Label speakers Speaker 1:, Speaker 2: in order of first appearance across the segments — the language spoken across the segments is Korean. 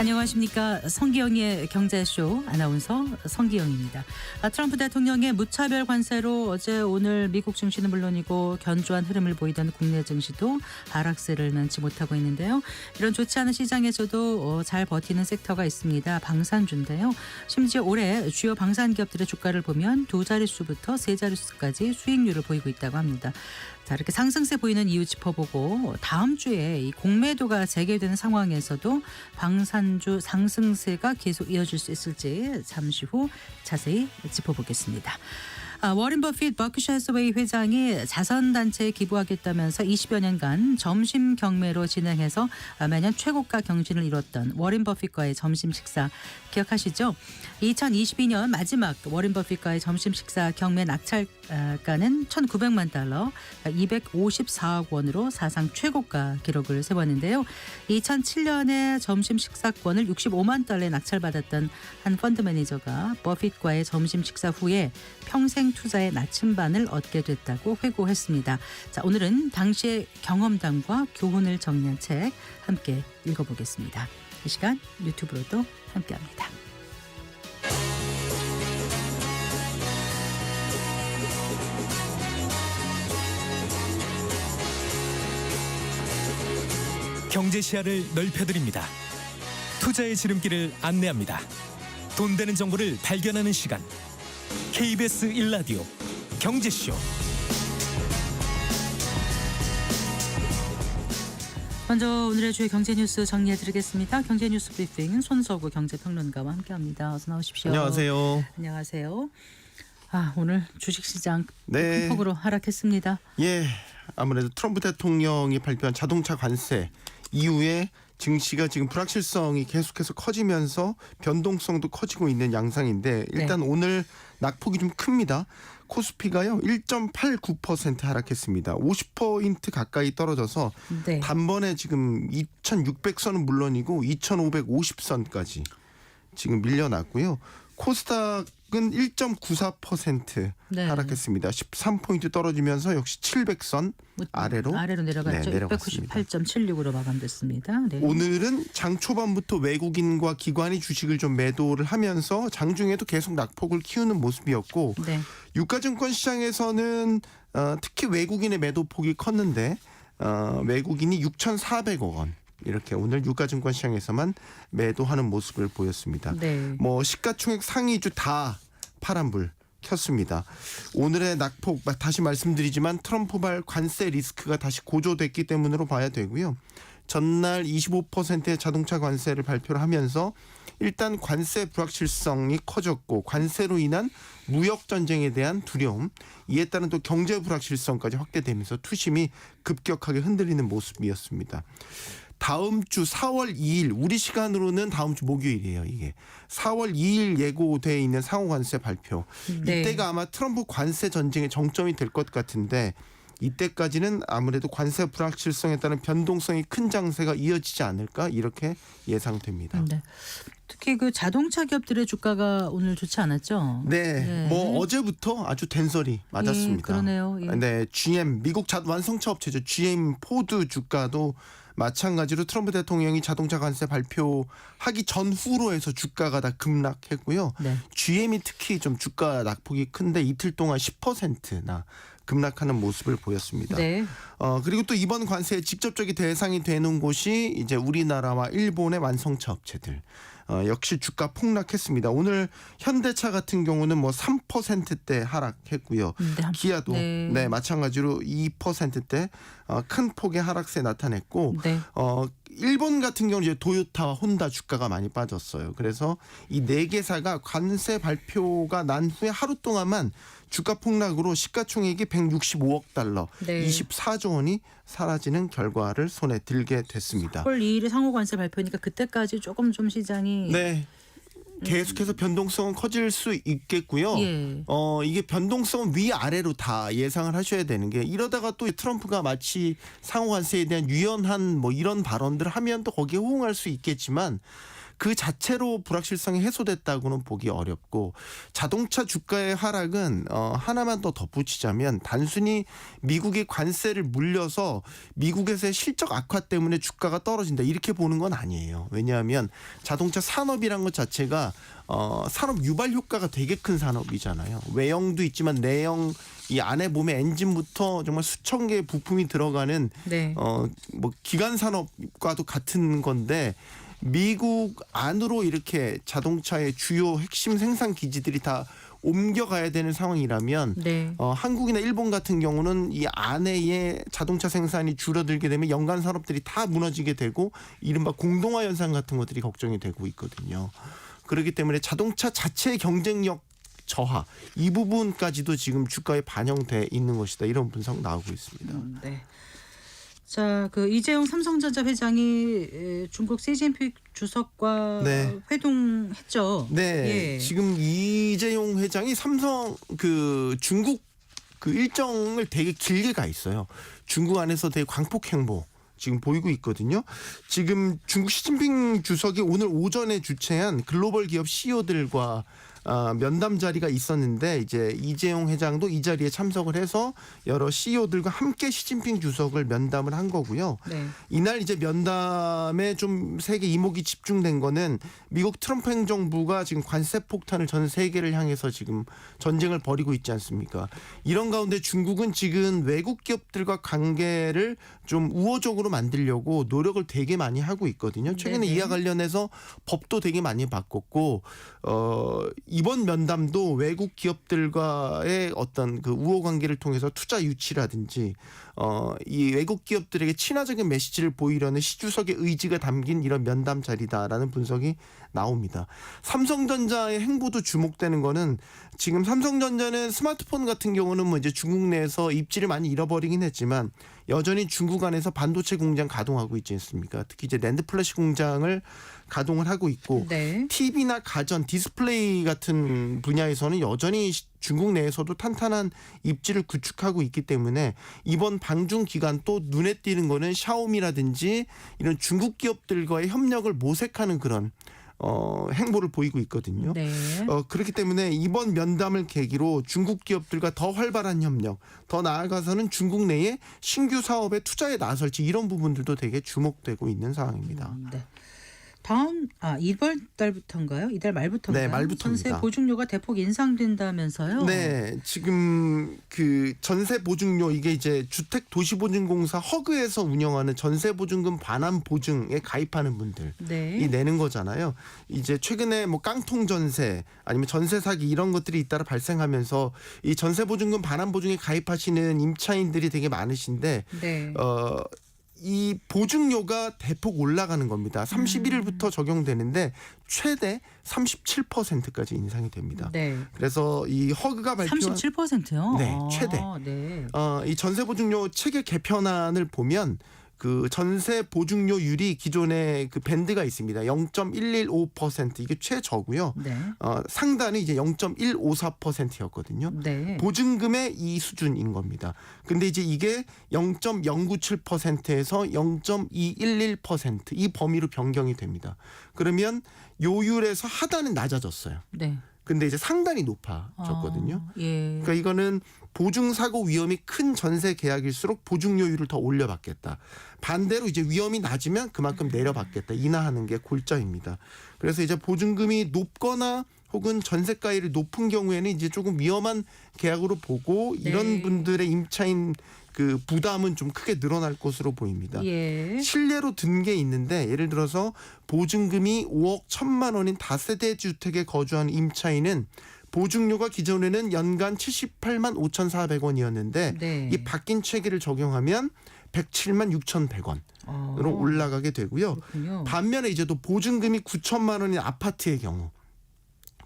Speaker 1: 안녕하십니까. 성기영의 경제쇼 아나운서 성기영입니다. 트럼프 대통령의 무차별 관세로 어제 오늘 미국 증시는 물론이고 견조한 흐름을 보이던 국내 증시도 하락세를 면치 못하고 있는데요. 이런 좋지 않은 시장에서도 잘 버티는 섹터가 있습니다. 방산주인데요. 심지어 올해 주요 방산 기업들의 주가를 보면 두 자릿수부터 세 자릿수까지 수익률을 보이고 있다고 합니다. 자, 이렇게 상승세 보이는 이유 짚어보고 다음 주에 이 공매도가 재개되는 상황에서도 방산주 상승세가 계속 이어질 수 있을지 잠시 후 자세히 짚어보겠습니다. 워런 버핏 버크셔 해서웨이 회장이 자선단체에 기부하겠다면서 20여 년간 점심 경매로 진행해서 매년 최고가 경신을 이뤘던 워런 버핏과의 점심 식사 기억하시죠? 2022년 마지막 워런 버핏과의 점심 식사 경매 낙찰가는 1,900만 달러, 254억 원으로 사상 최고가 기록을 세웠는데요. 2007년에 점심 식사권을 65만 달러에 낙찰받았던 한 펀드 매니저가 버핏과의 점심 식사 후에 평생 투자의 나침반을 얻게 됐다고 회고했습니다. 자, 오늘은 당시의 경험담과 교훈을 정리한 책 함께 읽어보겠습니다. 이 시간 유튜브로도 함께합니다.
Speaker 2: 경제 시야를 넓혀드립니다. 투자의 지름길을 안내합니다. 돈 되는 정보를 발견하는 시간. KBS 1라디오 경제쇼.
Speaker 1: 먼저 오늘의 주요 경제뉴스 정리해드리겠습니다. 경제뉴스 브리핑 손석우 경제평론가와 함께합니다. 어서 나오십시오.
Speaker 3: 안녕하세요.
Speaker 1: 안녕하세요. 오늘 주식시장
Speaker 3: 네.
Speaker 1: 큰 폭으로 하락했습니다.
Speaker 3: 예, 아무래도 트럼프 대통령이 발표한 자동차 관세 이후에 증시가 지금 불확실성이 계속해서 커지면서 변동성도 커지고 있는 양상인데 일단 오늘 낙폭이 좀 큽니다. 코스피가요 1.89% 하락했습니다. 50% 가까이 떨어져서 단번에 지금 2,600선은 물론이고 2,550선까지 지금 밀려났고요. 코스닥은 1.94% 하락했습니다. 13포인트 떨어지면서 역시 700선 아래로
Speaker 1: 내려갔죠.
Speaker 3: 내려갔습니다.
Speaker 1: 698.76으로 마감됐습니다. 네.
Speaker 3: 오늘은 장 초반부터 외국인과 기관이 주식을 좀 매도를 하면서 장중에도 계속 낙폭을 키우는 모습이었고 유가증권 시장에서는 특히 외국인의 매도폭이 컸는데 외국인이 6,400억 원 이렇게 오늘 유가증권 시장에서만 매도하는 모습을 보였습니다. 뭐 시가총액 상위주 다 파란불 켰습니다. 오늘의 낙폭 다시 말씀드리지만 트럼프발 관세 리스크가 다시 고조됐기 때문으로 봐야 되고요. 전날 25%의 자동차 관세를 발표를 하면서 일단 관세 불확실성이 커졌고 관세로 인한 무역 전쟁에 대한 두려움, 이에 따른 또 경제 불확실성까지 확대되면서 투심이 급격하게 흔들리는 모습이었습니다. 다음 주 4월 2일 우리 시간으로는 다음 주 목요일이에요. 이게 4월 2일 예고돼 있는 상호관세 발표. 이때가 아마 트럼프 관세 전쟁의 정점이 될 것 같은데 이때까지는 아무래도 관세 불확실성에 따른 변동성이 큰 장세가 이어지지 않을까 이렇게 예상됩니다.
Speaker 1: 특히 그 자동차 기업들의 주가가 오늘 좋지 않았죠?
Speaker 3: 뭐 어제부터 아주 된설이 맞았습니다.
Speaker 1: 그러네요.
Speaker 3: GM 미국 완성차 업체죠. GM 포드 주가도 마찬가지로 트럼프 대통령이 자동차 관세 발표하기 전후로 해서 주가가 다 급락했고요. GM이 특히 좀 주가 낙폭이 큰데 이틀 동안 10%나 급락하는 모습을 보였습니다. 그리고 또 이번 관세의 직접적인 대상이 되는 곳이 이제 우리나라와 일본의 완성차 업체들. 역시 주가 폭락했습니다. 오늘 현대차 같은 경우는 뭐 3%대 하락했고요. 기아도 마찬가지로 2%대 큰 폭의 하락세 나타냈고 일본 같은 경우는 이제 도요타와 혼다 주가가 많이 빠졌어요. 그래서 이 네 개사가 관세 발표가 난 후에 하루 동안만 주가 폭락으로 시가총액이 165억 달러, 24조 원이 사라지는 결과를 손에 들게 됐습니다.
Speaker 1: 4월 2일에 상호관세 발표니까 그때까지 조금 좀 시장이
Speaker 3: 계속해서 변동성은 커질 수 있겠고요. 이게 변동성은 위아래로 다 예상을 하셔야 되는 게 이러다가 또 트럼프가 마치 상호관세에 대한 유연한 뭐 이런 발언들을 하면 또 거기에 호응할 수 있겠지만 그 자체로 불확실성이 해소됐다고는 보기 어렵고 자동차 주가의 하락은 하나만 더 덧붙이자면 단순히 미국이 관세를 물려서 미국에서의 실적 악화 때문에 주가가 떨어진다 이렇게 보는 건 아니에요. 왜냐하면 자동차 산업이란 것 자체가 산업 유발 효과가 되게 큰 산업이잖아요. 외형도 있지만 내형 이 안에 보면 엔진부터 정말 수천 개의 부품이 들어가는
Speaker 1: 네.
Speaker 3: 뭐 기관 산업과도 같은 건데 미국 안으로 이렇게 자동차의 주요 핵심 생산 기지들이 다 옮겨가야 되는 상황이라면
Speaker 1: 네.
Speaker 3: 한국이나 일본 같은 경우는 이 안에의 자동차 생산이 줄어들게 되면 연간 산업들이 다 무너지게 되고 이른바 공동화 현상 같은 것들이 걱정이 되고 있거든요. 그렇기 때문에 자동차 자체의 경쟁력 저하 이 부분까지도 지금 주가에 반영돼 있는 것이다 이런 분석 나오고 있습니다.
Speaker 1: 네. 자, 그 이재용 삼성전자 회장이 중국 시진핑 주석과
Speaker 3: 네.
Speaker 1: 회동했죠.
Speaker 3: 네,
Speaker 1: 예.
Speaker 3: 지금 이재용 회장이 삼성 그 중국 그 일정을 되게 길게 가 있어요. 중국 안에서 되게 광폭 행보 지금 보이고 있거든요. 지금 중국 시진핑 주석이 오늘 오전에 주최한 글로벌 기업 CEO들과 면담 자리가 있었는데 이제 이재용 회장도 이 자리에 참석을 해서 여러 CEO들과 함께 시진핑 주석을 면담을 한 거고요.
Speaker 1: 네.
Speaker 3: 이날 이제 면담에 좀 세계 이목이 집중된 거는 미국 트럼프 행정부가 지금 관세 폭탄을 전 세계를 향해서 지금 전쟁을 벌이고 있지 않습니까? 이런 가운데 중국은 지금 외국 기업들과 관계를 좀 우호적으로 만들려고 노력을 되게 많이 하고 있거든요. 최근에
Speaker 1: 네네.
Speaker 3: 이와 관련해서 법도 되게 많이 바꿨고 이번 면담도 외국 기업들과의 어떤 그 우호 관계를 통해서 투자 유치라든지 이 외국 기업들에게 친화적인 메시지를 보이려는 시 주석의 의지가 담긴 이런 면담 자리다라는 분석이 나옵니다. 삼성전자의 행보도 주목되는 거는 지금 삼성전자는 스마트폰 같은 경우는 뭐 이제 중국 내에서 입지를 많이 잃어버리긴 했지만 여전히 중국 안에서 반도체 공장 가동하고 있지 않습니까? 특히 이제 낸드 플래시 공장을 가동을 하고 있고
Speaker 1: 네.
Speaker 3: TV나 가전, 디스플레이 같은 분야에서는 여전히 중국 내에서도 탄탄한 입지를 구축하고 있기 때문에 이번 방중 기간 또 눈에 띄는 거는 샤오미라든지 이런 중국 기업들과의 협력을 모색하는 그런 행보를 보이고 있거든요.
Speaker 1: 네.
Speaker 3: 그렇기 때문에 이번 면담을 계기로 중국 기업들과 더 활발한 협력, 더 나아가서는 중국 내에 신규 사업에 투자에 나설지 이런 부분들도 되게 주목되고 있는 상황입니다.
Speaker 1: 네. 다음 이번 달부터인가요? 이달 말부터인가요?
Speaker 3: 네, 말부터입니다.
Speaker 1: 전세 보증료가 대폭 인상된다면서요?
Speaker 3: 네, 지금 그 전세 보증료 이게 이제 주택도시보증공사 허그에서 운영하는 전세 보증금 반환 보증에 가입하는 분들이
Speaker 1: 네.
Speaker 3: 내는 거잖아요. 이제 최근에 뭐 깡통 전세 아니면 전세 사기 이런 것들이 잇따라 발생하면서 이 전세 보증금 반환 보증에 가입하시는 임차인들이 되게 많으신데
Speaker 1: 네.
Speaker 3: 이 보증료가 대폭 올라가는 겁니다. 31일부터 적용되는데 최대 37%까지 인상이 됩니다.
Speaker 1: 네.
Speaker 3: 그래서 이 허그가 발표한
Speaker 1: 37%요?
Speaker 3: 네, 최대.
Speaker 1: 네.
Speaker 3: 이 전세 보증료 체계 개편안을 보면 그 전세 보증료율이 기존에 그 밴드가 있습니다. 0.115% 이게 최저고요.
Speaker 1: 네.
Speaker 3: 상단이 이제 0.154%였거든요.
Speaker 1: 네.
Speaker 3: 보증금의 이 수준인 겁니다. 근데 이제 이게 0.097%에서 0.211% 이 범위로 변경이 됩니다. 그러면 요율에서 하단은 낮아졌어요.
Speaker 1: 네.
Speaker 3: 근데 이제 상단이 높아졌거든요.
Speaker 1: 예.
Speaker 3: 그러니까 이거는 보증사고 위험이 큰 전세 계약일수록 보증료율을 더 올려받겠다. 반대로 이제 위험이 낮으면 그만큼 내려받겠다. 인하하는 게 골자입니다. 그래서 이제 보증금이 높거나 혹은 전세가율이 높은 경우에는 이제 조금 위험한 계약으로 보고 이런
Speaker 1: 네.
Speaker 3: 분들의 임차인 그 부담은 좀 크게 늘어날 것으로 보입니다.
Speaker 1: 예.
Speaker 3: 실례로 든 게 있는데 예를 들어서 보증금이 5억 1천만 원인 다세대 주택에 거주한 임차인은 보증료가 기존에는 연간 78만 5,400원이었는데
Speaker 1: 네.
Speaker 3: 이 바뀐 체계를 적용하면 107만 6,100원으로 올라가게 되고요.
Speaker 1: 그렇군요.
Speaker 3: 반면에 이제 또 보증금이 9천만 원인 아파트의 경우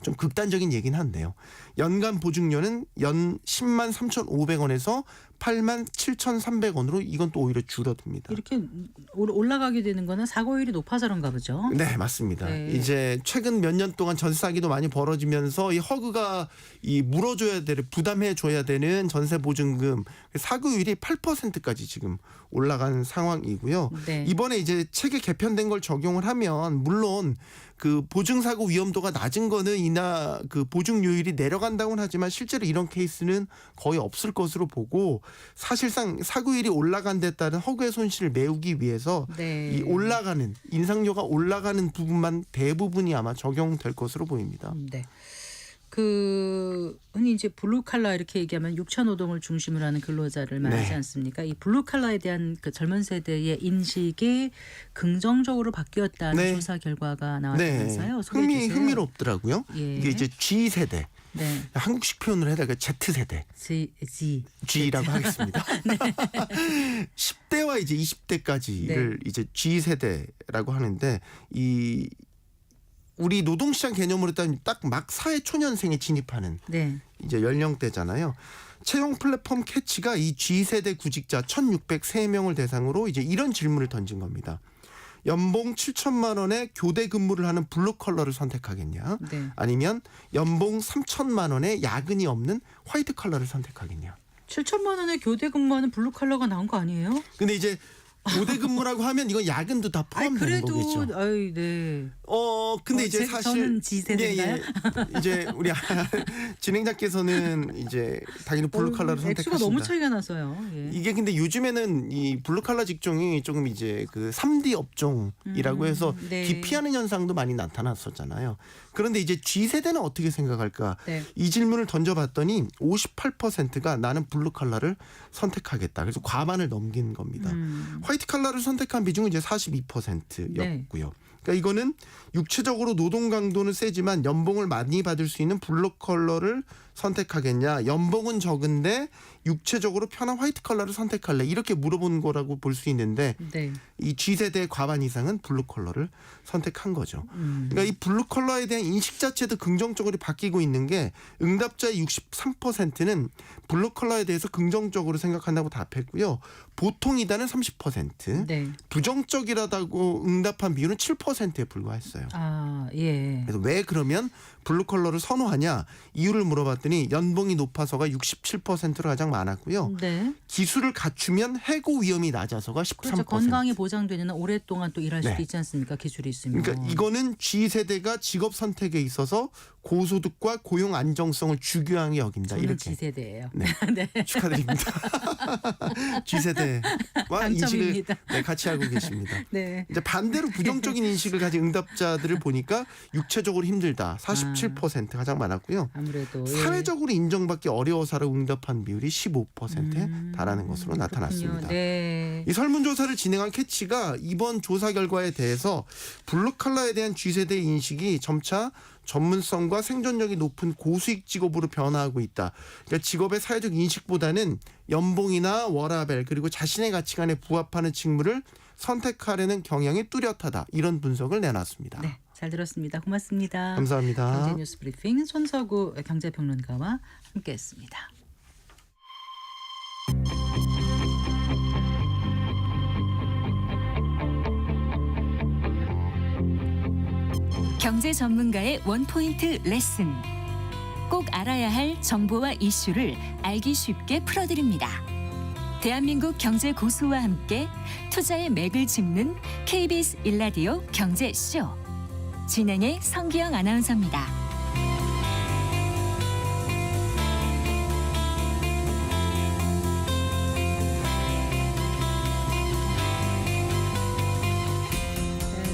Speaker 3: 좀 극단적인 얘기는 한데요. 연간 보증료는 연 10만 3,500원에서 8만 7,300원으로 이건 또 오히려 줄어듭니다.
Speaker 1: 이렇게 올라가게 되는 거는 사고율이 높아서 그런가 보죠.
Speaker 3: 네, 맞습니다.
Speaker 1: 네.
Speaker 3: 이제 최근 몇 년 동안 전세 사기도 많이 벌어지면서 이 허그가 이 물어줘야 되는 부담해 줘야 되는 전세 보증금 사고율이 8%까지 지금 올라간 상황이고요.
Speaker 1: 네.
Speaker 3: 이번에 이제 체계 개편된 걸 적용을 하면 물론 그 보증 사고 위험도가 낮은 거는 이나 그 보증료율이 내려간다고는 하지만 실제로 이런 케이스는 거의 없을 것으로 보고 사실상 사고율이 올라간 데 따른 허구의 손실을 메우기 위해서
Speaker 1: 네.
Speaker 3: 이 올라가는 인상료가 올라가는 부분만 대부분이 아마 적용될 것으로 보입니다.
Speaker 1: 네. 그 흔히 이제 블루 칼라 이렇게 얘기하면 육체 노동을 중심으로 하는 근로자를 말하지
Speaker 3: 네.
Speaker 1: 않습니까? 이 블루 칼라에 대한 그 젊은 세대의 인식이 긍정적으로 바뀌었다는
Speaker 3: 네.
Speaker 1: 조사 결과가 나왔다면서요. 소개해 주세요.
Speaker 3: 흥미롭더라고요.
Speaker 1: 예.
Speaker 3: 이게 이제 G 세대,
Speaker 1: 네.
Speaker 3: 한국식 표현을 해다가 Z 세대. G라고 하겠습니다. 10대와 이제 20대까지를 이제 G 세대라고 하는데 이 우리 노동시장 개념으로 따지면 딱 막 사회 초년생에 진입하는
Speaker 1: 네.
Speaker 3: 이제 연령대잖아요. 채용 플랫폼 캐치가 이 G 세대 구직자 1,603명을 대상으로 이제 이런 질문을 던진 겁니다. 연봉 7천만 원에 교대 근무를 하는 블루 컬러를 선택하겠냐?
Speaker 1: 네.
Speaker 3: 아니면 연봉 3천만 원에 야근이 없는 화이트 컬러를 선택하겠냐?
Speaker 1: 7천만 원에 교대 근무하는 블루 칼라가 나온 거 아니에요?
Speaker 3: 근데 이제 교대 근무라고 하면 이건 야근도 다 포함되는 거겠죠.
Speaker 1: 그래도 아이 네.
Speaker 3: 근데 이제 사실
Speaker 1: 저는 G세대인가요?
Speaker 3: 이제 우리 진행자께서는 이제 당연히 블루 컬러를
Speaker 1: 액수가
Speaker 3: 선택하신다.
Speaker 1: 너무 차이가 나서요. 예.
Speaker 3: 이게 근데 요즘에는 이 블루 칼라 직종이 조금 이제 그 3D 업종이라고 해서
Speaker 1: 네.
Speaker 3: 기피하는 현상도 많이 나타났었잖아요. 그런데 이제 G 세대는 어떻게 생각할까?
Speaker 1: 네.
Speaker 3: 이 질문을 던져봤더니 58%가 나는 블루 칼라를 선택하겠다. 그래서 과반을 넘긴 겁니다. 화이트 칼라를 선택한 비중은 이제 42%였고요. 그러니까 이거는 육체적으로 노동 강도는 세지만 연봉을 많이 받을 수 있는 블루 컬러를 선택하겠냐, 연봉은 적은데 육체적으로 편한 화이트 컬러를 선택할래, 이렇게 물어본 거라고 볼 수 있는데
Speaker 1: 네.
Speaker 3: 이 G세대의 과반 이상은 블루 컬러를 선택한 거죠. 그러니까 이 블루 컬러에 대한 인식 자체도 긍정적으로 바뀌고 있는 게 응답자의 63%는 블루 컬러에 대해서 긍정적으로 생각한다고 답했고요. 보통이다는 30%,
Speaker 1: 네.
Speaker 3: 부정적이라고 응답한 비율은 7%에 불과했어요.
Speaker 1: 아, 예.
Speaker 3: 그래서 왜 그러면 블루 컬러를 선호하냐 이유를 물어봤더니 연봉이 높아서가 67%로 가장 많았고요.
Speaker 1: 네.
Speaker 3: 기술을 갖추면 해고 위험이 낮아서가 13%.
Speaker 1: 그렇죠. 건강이 보장되는 오랫동안 또 일할 수도
Speaker 3: 네.
Speaker 1: 있지 않습니까? 기술이 있으면.
Speaker 3: 그러니까 이거는 G 세대가 직업 선택에 있어서 고소득과 고용 안정성을 중요하게 여긴다.
Speaker 1: 저는
Speaker 3: 이렇게
Speaker 1: G세대예요.
Speaker 3: 네.
Speaker 1: 네.
Speaker 3: 축하드립니다. G 세대와 인식을
Speaker 1: 당첨입니다.
Speaker 3: 같이 하고 계십니다.
Speaker 1: 네.
Speaker 3: 이제 반대로 부정적인 인식을 가진 응답자들을 보니까 육체적으로 힘들다. 47% 가장 많았고요.
Speaker 1: 아무래도 예.
Speaker 3: 사회적으로 인정받기 어려워서라고 응답한 비율이 15%에 달하는 것으로 나타났습니다.
Speaker 1: 그렇군요. 네.
Speaker 3: 이 설문조사를 진행한 캐치가 이번 조사 결과에 대해서 블루 칼라에 대한 G세대의 인식이 점차 전문성과 생존력이 높은 고수익 직업으로 변화하고 있다. 그러니까 직업의 사회적 인식보다는 연봉이나 워라밸 그리고 자신의 가치관에 부합하는 직무를 선택하려는 경향이 뚜렷하다. 이런 분석을 내놨습니다.
Speaker 1: 네. 잘 들었습니다. 고맙습니다.
Speaker 3: 감사합니다.
Speaker 1: 경제뉴스 브리핑 손서구 경제평론가와 함께했습니다.
Speaker 4: 경제 전문가의 원포인트 레슨. 꼭 알아야 할 정보와 이슈를 알기 쉽게 풀어드립니다. 대한민국 경제 고수와 함께 투자의 맥을 짚는 KBS 일라디오 경제쇼. 진행의 성기영 아나운서입니다.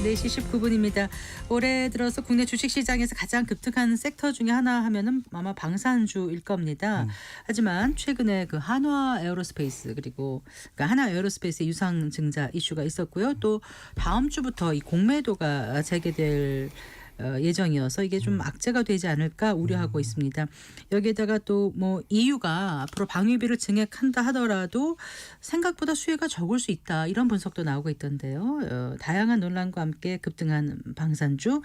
Speaker 1: 네, 4시 19분입니다. 올해 들어서 국내 주식시장에서 가장 급등한 섹터 중에 하나 하면은 아마 방산주일 겁니다. 하지만 최근에 그 한화 에어로스페이스 그리고 그러니까 한화 에어로스페이스의 유상증자 이슈가 있었고요. 또 다음 주부터 이 공매도가 재개될 예정이어서 이게 좀 악재가 되지 않을까 우려하고 있습니다. 여기에다가 또 뭐 EU가 앞으로 방위비를 증액한다 하더라도 생각보다 수혜가 적을 수 있다 이런 분석도 나오고 있던데요. 다양한 논란과 함께 급등한 방산주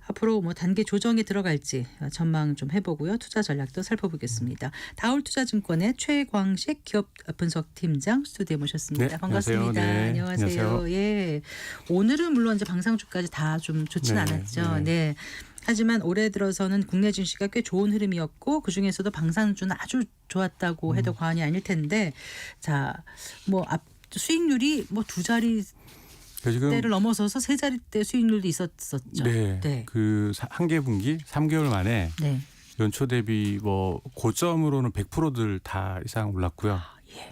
Speaker 1: 앞으로 뭐 단계 조정에 들어갈지 전망 좀 해보고요. 투자 전략도 살펴보겠습니다. 다올투자증권의 최광식 기업 분석팀장 스튜디오에 모셨습니다.
Speaker 5: 네,
Speaker 1: 반갑습니다.
Speaker 5: 안녕하세요. 네, 안녕하세요.
Speaker 1: 예, 오늘은 물론 이제 방산주까지 다 좀 좋진
Speaker 5: 네,
Speaker 1: 않았죠.
Speaker 5: 네.
Speaker 1: 네. 하지만 올해 들어서는 국내 증시가 꽤 좋은 흐름이었고 그 중에서도 방산주는 아주 좋았다고 해도 과언이 아닐 텐데, 자, 뭐 수익률이 뭐 두 자리
Speaker 5: 지금
Speaker 1: 대를 넘어서서 세 자리대 수익률도 있었었죠.
Speaker 5: 네, 그 한개 분기 3개월 만에
Speaker 1: 네.
Speaker 5: 연초 대비 뭐 고점으로는 100%들 다 이상 올랐고요.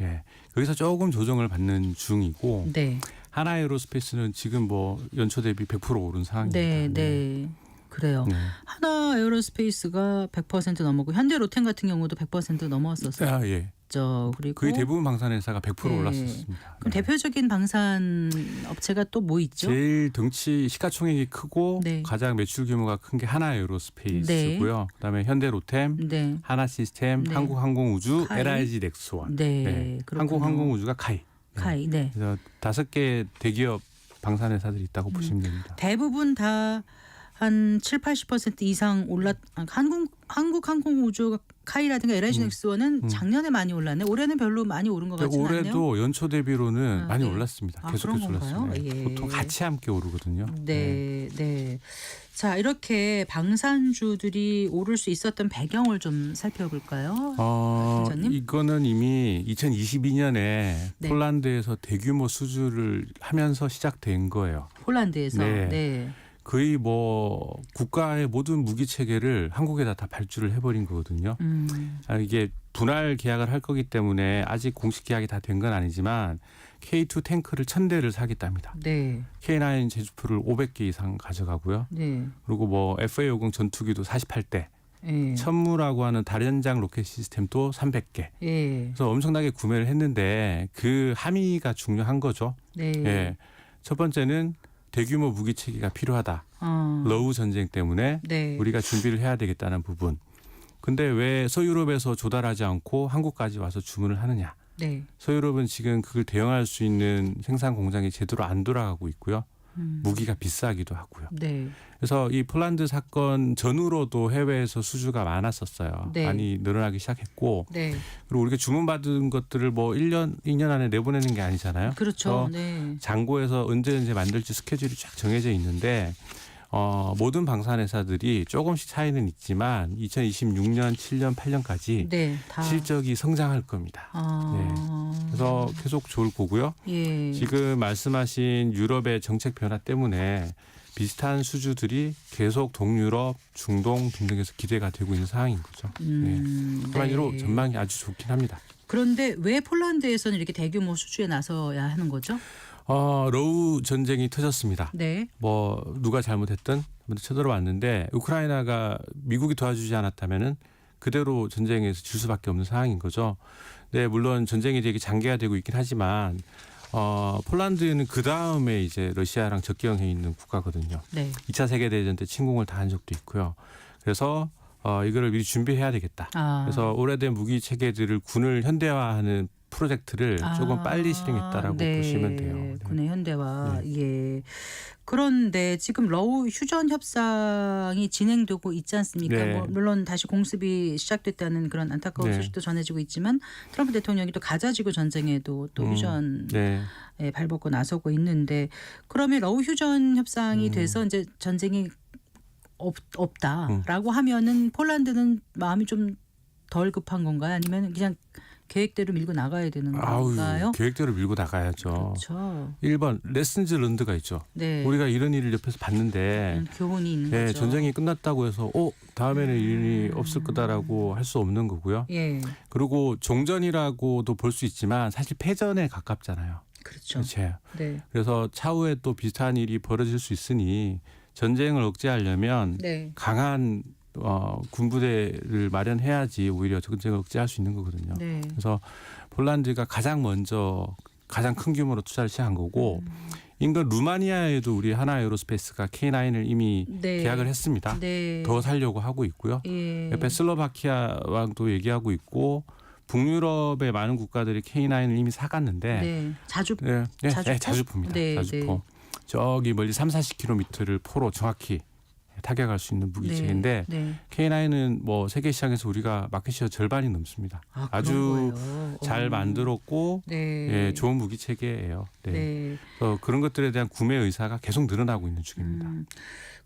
Speaker 5: 예. 여기서 조금 조정을 받는 중이고
Speaker 1: 네.
Speaker 5: 하나에어로스페이스는 지금 뭐 연초 대비 100% 오른 상황입니다.
Speaker 1: 네, 네. 그래요.
Speaker 5: 네.
Speaker 1: 하나 에어로스페이스가 100% 넘었고 현대 로템 같은 경우도 100% 넘었었어요.
Speaker 5: 아, 예.
Speaker 1: 그리고
Speaker 5: 거의 대부분 방산 회사가 100%
Speaker 1: 네.
Speaker 5: 올랐었습니다.
Speaker 1: 그럼
Speaker 5: 네.
Speaker 1: 대표적인 방산 업체가 또 뭐 있죠?
Speaker 5: 제일 덩치 시가총액이 크고
Speaker 1: 네.
Speaker 5: 가장 매출 규모가 큰 게 하나에어로스페이스고요. 그다음에 현대로템,
Speaker 1: 네.
Speaker 5: 하나시스템,
Speaker 1: 네.
Speaker 5: 한국항공우주,
Speaker 1: 카이.
Speaker 5: LIG 넥스원.
Speaker 1: 네. 그렇군요.
Speaker 5: 한국항공우주가 카이.
Speaker 1: 카이. 네.
Speaker 5: 그래서 5개 대기업 방산 회사들이 있다고 보시면 됩니다.
Speaker 1: 대부분 다 한 7-80% 이상 한국항공우주 카이라든가 LIG 넥스원은 작년에 많이 올랐네. 올해는 별로 많이 오른 것 같지는 않네요.
Speaker 5: 올해도 연초 대비로는 많이
Speaker 1: 네.
Speaker 5: 올랐습니다.
Speaker 1: 아,
Speaker 5: 계속해서
Speaker 1: 그런 건가요?
Speaker 5: 올랐습니다.
Speaker 1: 예.
Speaker 5: 보통 같이 함께 오르거든요.
Speaker 1: 네, 네. 자, 이렇게 방산주들이 오를 수 있었던 배경을 좀 살펴볼까요? 팀장님?
Speaker 5: 이거는 이미 2022년에
Speaker 1: 네.
Speaker 5: 폴란드에서 대규모 수주를 하면서 시작된 거예요.
Speaker 1: 폴란드에서.
Speaker 5: 네.
Speaker 1: 네.
Speaker 5: 거의 뭐 국가의 모든 무기 체계를 한국에다 다 발주를 해버린 거거든요. 이게 분할 계약을 할 거기 때문에 아직 공식 계약이 다 된 건 아니지만 K2 탱크를 1000대를 사겠답니다.
Speaker 1: 네.
Speaker 5: K9 제주포를 500개 이상 가져가고요.
Speaker 1: 네.
Speaker 5: 그리고 뭐 FA50 전투기도 48대,
Speaker 1: 예.
Speaker 5: 천무라고 하는 다련장 로켓 시스템도 300개.
Speaker 1: 예.
Speaker 5: 그래서 엄청나게 구매를 했는데 그 함의가 중요한 거죠.
Speaker 1: 네.
Speaker 5: 예. 첫 번째는 대규모 무기 체계가 필요하다. 러우 전쟁 때문에
Speaker 1: 네.
Speaker 5: 우리가 준비를 해야 되겠다는 부분. 근데 왜 서유럽에서 조달하지 않고 한국까지 와서 주문을 하느냐.
Speaker 1: 네.
Speaker 5: 서유럽은 지금 그걸 대응할 수 있는 생산 공장이 제대로 안 돌아가고 있고요. 무기가 비싸기도 하고요.
Speaker 1: 네.
Speaker 5: 그래서 이 폴란드 사건 전후로도 해외에서 수주가 많았었어요.
Speaker 1: 네.
Speaker 5: 많이 늘어나기 시작했고
Speaker 1: 네.
Speaker 5: 그리고 우리가 주문받은 것들을 뭐 1년, 2년 안에 내보내는 게 아니잖아요.
Speaker 1: 그렇죠.
Speaker 5: 그래서
Speaker 1: 네.
Speaker 5: 장고에서 언제 만들지 스케줄이 쫙 정해져 있는데 모든 방산 회사들이 조금씩 차이는 있지만 2026년, 7년, 8년까지
Speaker 1: 네. 다.
Speaker 5: 실적이 성장할 겁니다. 그래서 계속 좋을 거고요.
Speaker 1: 예.
Speaker 5: 지금 말씀하신 유럽의 정책 변화 때문에 비슷한 수주들이 계속 동유럽, 중동 등등에서 기대가 되고 있는 상황인 거죠. 한마디로
Speaker 1: 네.
Speaker 5: 전망이 아주 좋긴 합니다.
Speaker 1: 그런데 왜 폴란드에서는 이렇게 대규모 수주에 나서야 하는 거죠?
Speaker 5: 러우 전쟁이 터졌습니다.
Speaker 1: 네.
Speaker 5: 뭐 누가 잘못했든 한번 쳐들어왔는데 우크라이나가 미국이 도와주지 않았다면은 그대로 전쟁에서 질 수밖에 없는 상황인 거죠. 네, 물론 전쟁이 되게 장기화되고 있긴 하지만 폴란드는 그 다음에 이제 러시아랑 접경해 있는 국가거든요.
Speaker 1: 네.
Speaker 5: 2차 세계대전 때 침공을 당한 적도 있고요. 그래서 이거를 미리 준비해야 되겠다. 그래서 오래된 무기 체계들을 군을 현대화하는 프로젝트를 조금 빨리 실행했다라고
Speaker 1: 네.
Speaker 5: 보시면 돼요. 네.
Speaker 1: 군의 현대화. 예. 그런데 지금 러우 휴전 협상이 진행되고 있지 않습니까?
Speaker 5: 네.
Speaker 1: 뭐 물론 다시 공습이 시작됐다는 그런 안타까운
Speaker 5: 네.
Speaker 1: 소식도 전해지고 있지만 트럼프 대통령이 또 가자지구 전쟁에도 또 휴전에
Speaker 5: 네.
Speaker 1: 발벗고 나서고 있는데 그러면 러우 휴전 협상이 돼서 이제 전쟁이 없다라고 하면은 폴란드는 마음이 좀 덜 급한 건가요? 아니면 그냥 계획대로 밀고 나가야 되는 건가요?
Speaker 5: 계획대로 밀고 나가야죠.
Speaker 1: 그렇죠.
Speaker 5: 1번 레슨즈 런드가 있죠.
Speaker 1: 네.
Speaker 5: 우리가 이런 일을 옆에서 봤는데
Speaker 1: 교훈이 있는
Speaker 5: 네,
Speaker 1: 거죠.
Speaker 5: 전쟁이 끝났다고 해서 다음에는 이런 일이 없을 거다라고 할 수 없는 거고요.
Speaker 1: 예.
Speaker 5: 그리고 종전이라고도 볼 수 있지만 사실 패전에 가깝잖아요.
Speaker 1: 그렇죠.
Speaker 5: 그렇죠.
Speaker 1: 네.
Speaker 5: 그래서 차후에 또 비슷한 일이 벌어질 수 있으니 전쟁을 억제하려면
Speaker 1: 네.
Speaker 5: 강한 군부대를 마련해야지 오히려 전쟁을 억제할 수 있는 거거든요.
Speaker 1: 네.
Speaker 5: 그래서 폴란드가 가장 먼저 가장 큰 규모로 투자를 시작한 거고 인근 루마니아에도 우리 하나 에어로스페이스가 K9을 이미
Speaker 1: 네.
Speaker 5: 계약을 했습니다.
Speaker 1: 네.
Speaker 5: 더 살려고 하고 있고요.
Speaker 1: 예.
Speaker 5: 옆에 슬로바키아와도 얘기하고 있고 북유럽의 많은 국가들이 K9을 이미 사갔는데
Speaker 1: 네. 자주
Speaker 5: 자주포입니다.
Speaker 1: 네,
Speaker 5: 자주포. 저기 멀리 30-40km를 포로 정확히 타격할 수 있는 무기체인데
Speaker 1: 네.
Speaker 5: K9은 뭐 세계 시장에서 우리가 마켓시어 절반이 넘습니다. 아주 잘 만들었고
Speaker 1: 네.
Speaker 5: 예, 좋은 무기 체계예요. 네.
Speaker 1: 네.
Speaker 5: 그런 것들에 대한 구매 의사가 계속 늘어나고 있는 중입니다.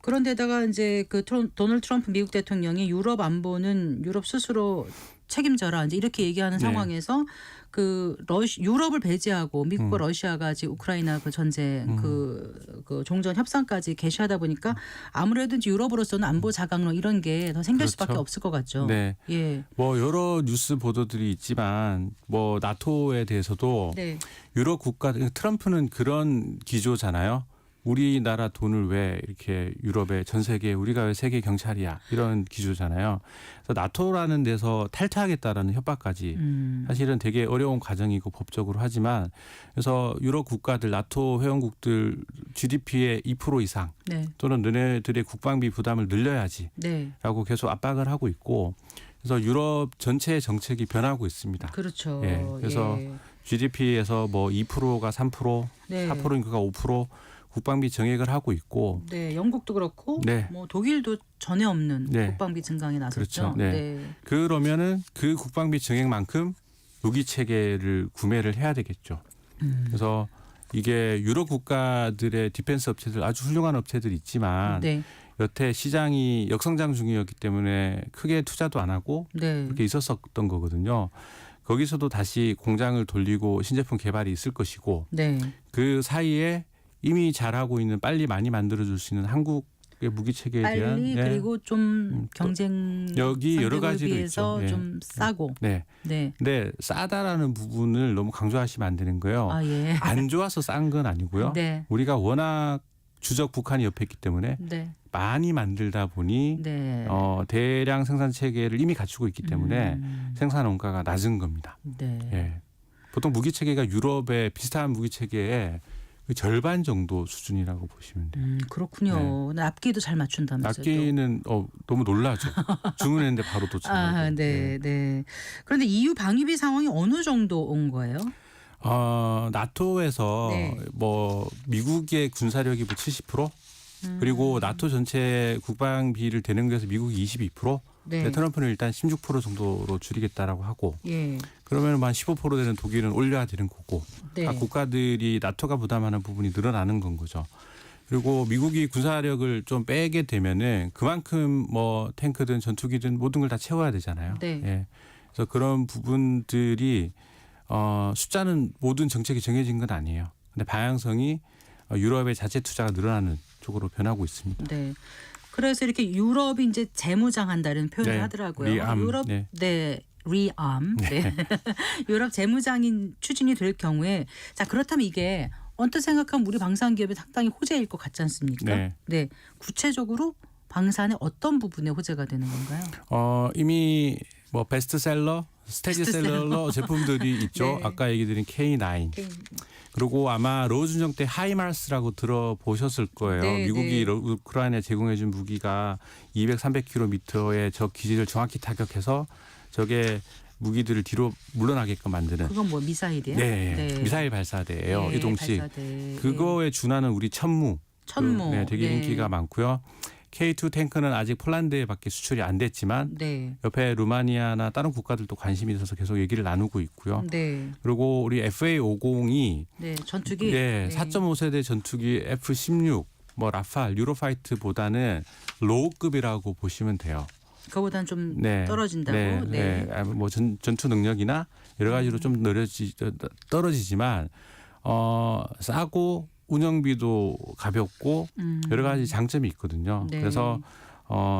Speaker 1: 그런데다가 이제 그 도널드 트럼프 미국 대통령이 유럽 안보는 유럽 스스로 책임져라 이제 이렇게 얘기하는
Speaker 5: 네.
Speaker 1: 상황에서 그 유럽을 배제하고 미국과 러시아가 지금 우크라이나 그 전쟁 그 종전 협상까지 개시하다 보니까 아무래도 이제 유럽으로서는 안보 자각론 이런 게 더 생길
Speaker 5: 그렇죠.
Speaker 1: 수밖에 없을 것 같죠.
Speaker 5: 네.
Speaker 1: 예.
Speaker 5: 뭐 여러 뉴스 보도들이 있지만 뭐 나토에 대해서도
Speaker 1: 네.
Speaker 5: 유럽 국가 트럼프는 그런 기조잖아요. 우리나라 돈을 왜 이렇게 유럽에 전 세계 우리가 왜 세계 경찰이야 이런 기조잖아요. 그래서 나토라는 데서 탈퇴하겠다라는 협박까지 사실은 되게 어려운 과정이고 법적으로 하지만 그래서 유럽 국가들 나토 회원국들 GDP의 2% 이상
Speaker 1: 네.
Speaker 5: 또는 너네들의 국방비 부담을 늘려야지라고
Speaker 1: 네.
Speaker 5: 계속 압박을 하고 있고 그래서 유럽 전체의 정책이 변하고 있습니다.
Speaker 1: 그렇죠.
Speaker 5: 예, 그래서 GDP에서 뭐 2%가 3%,
Speaker 1: 네.
Speaker 5: 4%인가가 5% 국방비 정액을 하고 있고
Speaker 1: 네, 영국도 그렇고
Speaker 5: 네.
Speaker 1: 뭐 독일도 전에 없는
Speaker 5: 네.
Speaker 1: 국방비 증강에 나섰죠.
Speaker 5: 그렇죠. 네. 그러면은 그 국방비 정액만큼 무기 체계를 구매를 해야 되겠죠. 그래서 이게 유럽 국가들의 디펜스 업체들 아주 훌륭한 업체들이 있지만
Speaker 1: 네.
Speaker 5: 여태 시장이 역성장 중이었기 때문에 크게 투자도 안 하고
Speaker 1: 네.
Speaker 5: 그렇게 있었던 거거든요. 거기서도 다시 공장을 돌리고 신제품 개발이 있을 것이고
Speaker 1: 네.
Speaker 5: 그 사이에 이미 잘하고 있는 빨리 많이 만들어줄 수 있는 한국의 무기 체계에 대한
Speaker 1: 빨리 그리고 좀 경쟁
Speaker 5: 여기 여러 가지로
Speaker 1: 비해서
Speaker 5: 있죠.
Speaker 1: 좀 싸고.
Speaker 5: 네.
Speaker 1: 네.
Speaker 5: 근데 싸다라는 부분을 너무 강조하시면 안 되는 거예요.
Speaker 1: 아 예.
Speaker 5: 안 좋아서 싼 건 아니고요.
Speaker 1: 네.
Speaker 5: 우리가 워낙 주적 북한이 옆에 있기 때문에
Speaker 1: 네.
Speaker 5: 많이 만들다 보니
Speaker 1: 네.
Speaker 5: 대량 생산 체계를 이미 갖추고 있기 때문에 생산 원가가 낮은 겁니다.
Speaker 1: 네.
Speaker 5: 예. 보통 무기 체계가 유럽의 비슷한 무기 체계의 그 절반 정도 수준이라고 보시면 돼요.
Speaker 1: 그렇군요. 납기도 잘 맞춘다면서요.
Speaker 5: 납기는 너무 놀라죠. 주문했는데 바로 도착하고.
Speaker 1: 아, 네, 네. 그런데 EU 방위비 상황이 어느 정도 온 거예요?
Speaker 5: 나토에서
Speaker 1: 네.
Speaker 5: 뭐 미국의 군사력이 뭐 70% 그리고 나토 전체 국방비를 대는 것에서 미국이 22%,
Speaker 1: 네.
Speaker 5: 트럼프는 일단 16% 정도로 줄이겠다라고 하고
Speaker 1: 예.
Speaker 5: 그러면 한 15% 되는 독일은 올려야 되는 거고
Speaker 1: 네.
Speaker 5: 각 국가들이 나토가 부담하는 부분이 늘어나는 건 거죠. 그리고 미국이 군사력을 좀 빼게 되면은 그만큼 뭐 탱크든 전투기든 모든 걸 다 채워야 되잖아요.
Speaker 1: 네.
Speaker 5: 예. 그래서 그런 부분들이 숫자는 모든 정책이 정해진 건 아니에요. 근데 방향성이 유럽의 자체 투자가 늘어나는 쪽으로 변하고 있습니다.
Speaker 1: 네. 그래서 이렇게 유럽이 이제 재무장한다는 표현을
Speaker 5: 네.
Speaker 1: 하더라고요.
Speaker 5: 리암.
Speaker 1: 유럽 네. 리암. 네. 유럽 재무장인 추진이 될 경우에 자 그렇다면 이게 언뜻 생각하면 우리 방산 기업에 상당히 호재일 것 같지 않습니까?
Speaker 5: 네.
Speaker 1: 네. 구체적으로 방산의 어떤 부분에 호재가 되는 건가요?
Speaker 5: 이미 뭐 베스트셀러, 스테디셀러 제품들이 있죠.
Speaker 1: 네.
Speaker 5: 아까 얘기 드린 K9. 그리고 아마 로준정 때 하이마르스라고 들어보셨을 거예요.
Speaker 1: 네,
Speaker 5: 미국이
Speaker 1: 네.
Speaker 5: 우크라이나에 제공해준 무기가 200, 300km의 적 기지를 정확히 타격해서 적의 무기들을 뒤로 물러나게끔 만드는.
Speaker 1: 그건 뭐 미사일이에요?
Speaker 5: 네, 미사일 발사대예요.
Speaker 1: 네,
Speaker 5: 이동식.
Speaker 1: 발사대.
Speaker 5: 그거에 준하는 우리 천무.
Speaker 1: 천무.
Speaker 5: 네, 되게
Speaker 1: 네.
Speaker 5: 인기가 많고요. K2 탱크는 아직 폴란드에밖에 수출이 안 됐지만
Speaker 1: 네.
Speaker 5: 옆에 루마니아나 다른 국가들도 관심이 있어서 계속 얘기를 나누고 있고요.
Speaker 1: 네.
Speaker 5: 그리고 우리 FA50이
Speaker 1: 네. 전투기.
Speaker 5: 네, 4.5세대 전투기 F-16, 뭐 라팔, 유로파이트보다는 로우급이라고 보시면 돼요.
Speaker 1: 그거보다는 좀
Speaker 5: 네,
Speaker 1: 떨어진다고.
Speaker 5: 네,
Speaker 1: 네.
Speaker 5: 네. 뭐 전투 능력이나 여러 가지로 좀 떨어지지만 싸고 운영비도 가볍고 여러 가지 장점이 있거든요.
Speaker 1: 네.
Speaker 5: 그래서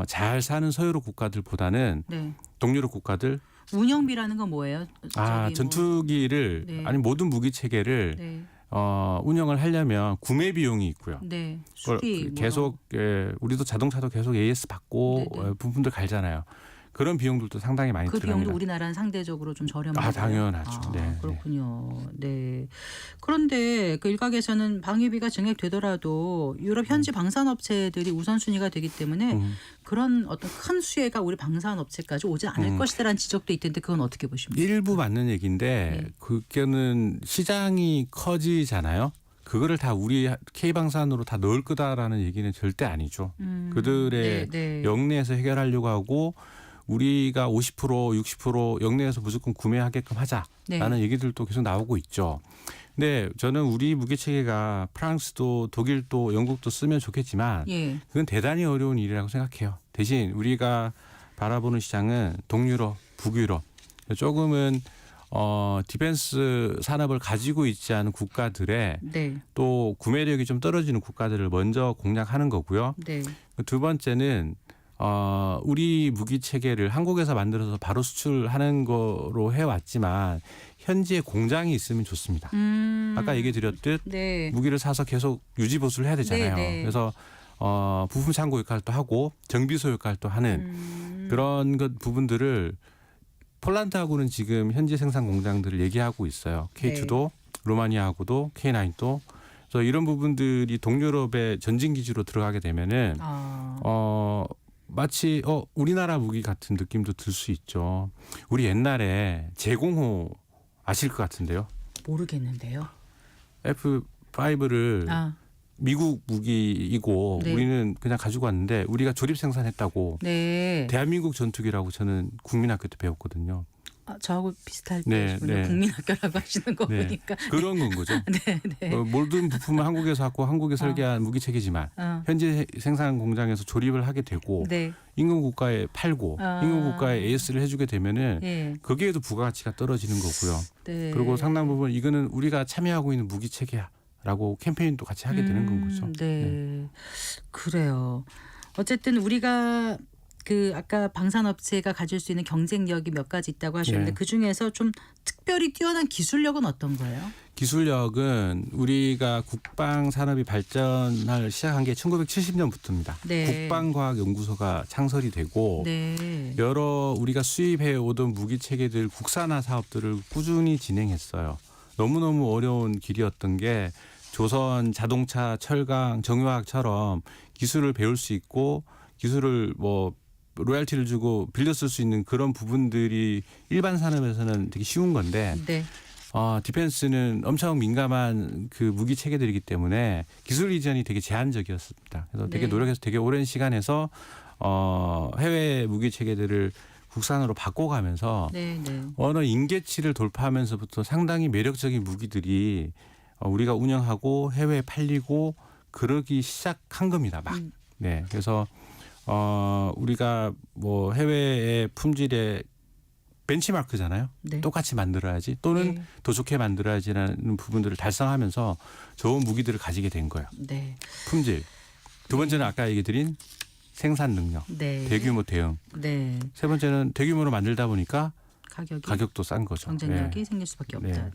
Speaker 5: 잘 사는 서유럽 국가들보다는
Speaker 1: 네.
Speaker 5: 동유럽 국가들
Speaker 1: 운영비라는 건 뭐예요?
Speaker 5: 전투기를
Speaker 1: 네.
Speaker 5: 아니 모든 무기 체계를
Speaker 1: 네.
Speaker 5: 운영을 하려면 구매 비용이 있고요.
Speaker 1: 네.
Speaker 5: 그걸
Speaker 1: 수리
Speaker 5: 계속 우리도 자동차도 계속 AS 받고
Speaker 1: 네, 네.
Speaker 5: 부품들 갈잖아요. 그런 비용들도 상당히 많이
Speaker 1: 그
Speaker 5: 들어갑니다.
Speaker 1: 비용도 우리나라는 상대적으로 좀 저렴하고요.
Speaker 5: 아, 당연하죠. 네,
Speaker 1: 그렇군요. 네. 그런데 그 일각에서는 방위비가 증액되더라도 유럽 현지 방산업체들이 우선순위가 되기 때문에 그런 어떤 큰 수혜가 우리 방산업체까지 오지 않을 것이다라는 지적도 있던데 그건 어떻게 보십니까?
Speaker 5: 일부 맞는 얘기인데 그게는 시장이 커지잖아요. 그거를 다 우리 K방산으로 다 넣을 거다라는 얘기는 절대 아니죠. 그들의 영내에서 해결하려고 하고 우리가 50% 60% 영내에서 무조건 구매하게끔 하자라는 얘기들도 계속 나오고 있죠. 근데 저는 우리 무기 체계가 프랑스도 독일도 영국도 쓰면 좋겠지만 그건 대단히 어려운 일이라고 생각해요. 대신 우리가 바라보는 시장은 동유럽, 북유럽 조금은 디펜스 산업을 가지고 있지 않은 국가들의 또 구매력이 좀 떨어지는 국가들을 먼저 공략하는 거고요. 두 번째는 우리 무기 체계를 한국에서 만들어서 바로 수출하는 거로 해왔지만 현지에 공장이 있으면 좋습니다. 아까 얘기 드렸듯 무기를 사서 계속 유지 보수를 해야 되잖아요. 그래서 부품 창고 역할도 하고 정비소 역할도 하는 그런 부분들을 폴란드하고는 지금 현지 생산 공장들을 얘기하고 있어요. K2도 루마니아하고도 K9도. 그래서 이런 부분들이 동유럽의 전진 기지로 들어가게 되면은 마치 우리나라 무기 같은 느낌도 들 수 있죠. 우리 옛날에 제공호 아실 것 같은데요.
Speaker 1: 모르겠는데요.
Speaker 5: F5를 미국 무기이고 우리는 그냥 가지고 왔는데 우리가 조립 생산했다고 대한민국 전투기라고 저는 국민학교 때 배웠거든요.
Speaker 1: 저하고 비슷할 때시군요. 국민학교라고 하시는 거 보니까.
Speaker 5: 그런 건 거죠. 모든 부품을 한국에서 갖고 한국에 설계한 무기 체계지만 현재 생산 공장에서 조립을 하게 되고 인근 국가에 팔고 인근 국가에 AS를 해주게 되면은 거기에도 부가가치가 떨어지는 거고요. 그리고 상당 부분 이거는 우리가 참여하고 있는 무기 체계야. 라고 캠페인도 같이 하게 되는 건 거죠.
Speaker 1: 그래요. 어쨌든 우리가 그 아까 방산업체가 가질 수 있는 경쟁력이 몇 가지 있다고 하셨는데 그중에서 좀 특별히 뛰어난 기술력은 어떤 거예요?
Speaker 5: 기술력은 우리가 국방 산업이 발전을 시작한 게 1970년부터입니다. 국방과학연구소가 창설이 되고 여러 우리가 수입해 오던 무기 체계들 국산화 사업들을 꾸준히 진행했어요. 너무너무 어려운 길이었던 게 조선 자동차, 철강, 정유화학처럼 기술을 배울 수 있고 기술을 로얄티를 주고 빌려 쓸 수 있는 그런 부분들이 일반 산업에서는 되게 쉬운 건데 디펜스는 엄청 민감한 그 무기 체계들이기 때문에 기술 이전이 되게 제한적이었습니다. 그래서 되게 노력해서 되게 오랜 시간에서 해외 무기 체계들을 국산으로 바꿔가면서 어느 임계치를 돌파하면서부터 상당히 매력적인 무기들이 우리가 운영하고 해외에 팔리고 그러기 시작한 겁니다. 막. 그래서 우리가 해외의 품질의 벤치마크잖아요. 똑같이 만들어야지 또는 더 좋게 만들어야지라는 부분들을 달성하면서 좋은 무기들을 가지게 된 거예요. 품질. 두 번째는 아까 얘기 드린 생산 능력, 대규모 대응. 세 번째는 대규모로 만들다 보니까 가격도 싼 거죠.
Speaker 1: 경쟁력이 생길 수밖에 없다.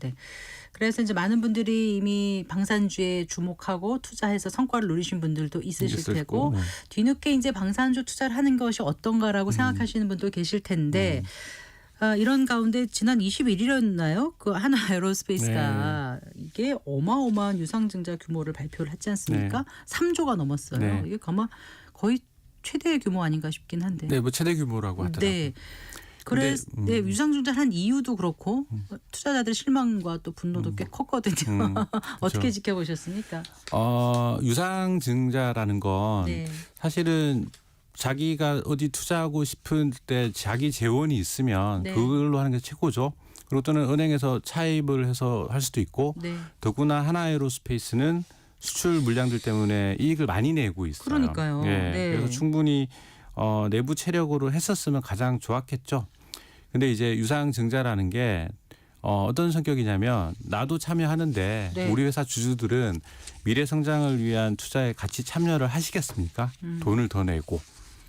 Speaker 1: 그래서 이제 많은 분들이 이미 방산주에 주목하고 투자해서 성과를 누리신 분들도 있으실 테고 뒤늦게 이제 방산주 투자를 하는 것이 어떤가라고 생각하시는 분도 계실 텐데 이런 가운데 지난 21일이었나요? 그 하나 에어로스페이스가 이게 어마어마한 유상증자 규모를 발표를 했지 않습니까? 3조가 넘었어요. 이게 아마 거의 최대 규모 아닌가 싶긴 한데.
Speaker 5: 최대 규모라고 하더라고요.
Speaker 1: 그래서 유상증자를 한 이유도 그렇고 투자자들의 실망과 또 분노도 꽤 컸거든요. 어떻게 지켜보셨습니까?
Speaker 5: 유상증자라는 건 사실은 자기가 어디 투자하고 싶은 때 자기 재원이 있으면 그걸로 하는 게 최고죠. 그리고 또는 은행에서 차입을 해서 할 수도 있고 더구나 하나에어로스페이스는 수출 물량들 때문에 이익을 많이 내고 있어요.
Speaker 1: 그러니까요.
Speaker 5: 그래서 충분히 내부 체력으로 했었으면 가장 좋았겠죠. 근데 이제 유상증자라는 게 어떤 성격이냐면 나도 참여하는데 우리 회사 주주들은 미래 성장을 위한 투자에 같이 참여를 하시겠습니까? 돈을 더 내고.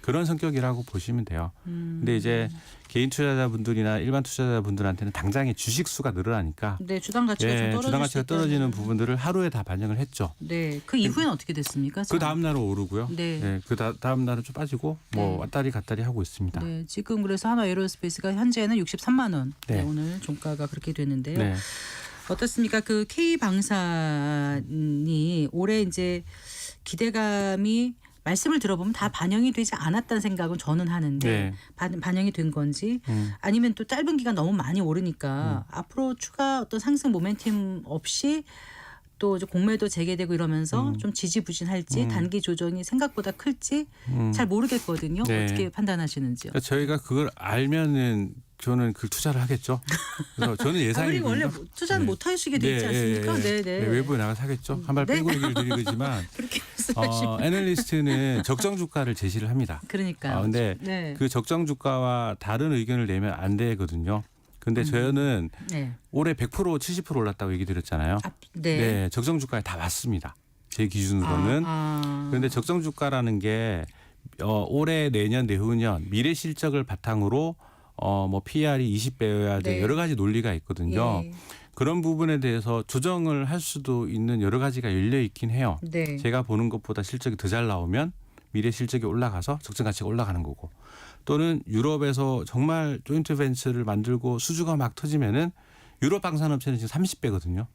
Speaker 5: 그런 성격이라고 보시면 돼요. 근데 이제 개인 투자자분들이나 일반 투자자분들한테는 당장의 주식 수가 늘어나니까
Speaker 1: 네, 주당 가치가 좀 떨어질
Speaker 5: 주당
Speaker 1: 수
Speaker 5: 가치가
Speaker 1: 있다는.
Speaker 5: 떨어지는 부분들을 하루에 다 반영을 했죠.
Speaker 1: 네, 그 이후에는 어떻게 됐습니까?
Speaker 5: 그 다음 날은 오르고요.
Speaker 1: 네.
Speaker 5: 그 다음 날은 좀 빠지고 뭐
Speaker 1: 네.
Speaker 5: 왔다리 갔다리 하고 있습니다.
Speaker 1: 네, 지금 그래서 한화 에어로스페이스가 현재는 63만 원. 네,
Speaker 5: 네.
Speaker 1: 오늘 종가가 그렇게 됐는데요.
Speaker 5: 네.
Speaker 1: 어떻습니까? 그 K 방산이 올해 이제 기대감이 말씀을 들어보면 다 반영이 되지 않았다는 생각은 저는 하는데
Speaker 5: 네.
Speaker 1: 반영이 된 건지
Speaker 5: 음.
Speaker 1: 아니면 또 짧은 기간 너무 많이 오르니까 앞으로 추가 어떤 상승 모멘텀 없이 또 이제 공매도 재개되고 이러면서 좀 지지부진할지 단기 조정이 생각보다 클지 잘 모르겠거든요.
Speaker 5: 네.
Speaker 1: 어떻게 판단하시는지요?
Speaker 5: 그러니까 저희가 그걸 알면은 저는 그 투자를 하겠죠. 그래서 저는 예상이
Speaker 1: 우리 원래 투자는 못 하시게 돼 있지 않습니까? 네, 네.
Speaker 5: 외부에 나가 사겠죠. 한 발
Speaker 1: 네.
Speaker 5: 빼고 얘기를 드리지만
Speaker 1: 그렇게 말씀하시면
Speaker 5: 애널리스트는 적정 주가를 제시를 합니다.
Speaker 1: 그러니까.
Speaker 5: 근데
Speaker 1: 네.
Speaker 5: 그 적정 주가와 다른 의견을 내면 안 되거든요. 근데 저는
Speaker 1: 네.
Speaker 5: 올해 100% 70% 올랐다고 얘기 드렸잖아요.
Speaker 1: 네.
Speaker 5: 네, 적정 주가에 다 맞습니다. 제 기준으로는. 그런데 적정 주가라는 게 올해, 내년, 내후년 미래 실적을 바탕으로 뭐 PR이 20배여야 돼
Speaker 1: 네.
Speaker 5: 여러 가지 논리가 있거든요.
Speaker 1: 예.
Speaker 5: 그런 부분에 대해서 조정을 할 수도 있는 여러 가지가 열려 있긴 해요.
Speaker 1: 네.
Speaker 5: 제가 보는 것보다 실적이 더 잘 나오면 미래 실적이 올라가서 적정 가치가 올라가는 거고, 또는 유럽에서 정말 조인트 벤처를 만들고 수주가 막 터지면은 유럽 방산업체는 지금 30배거든요.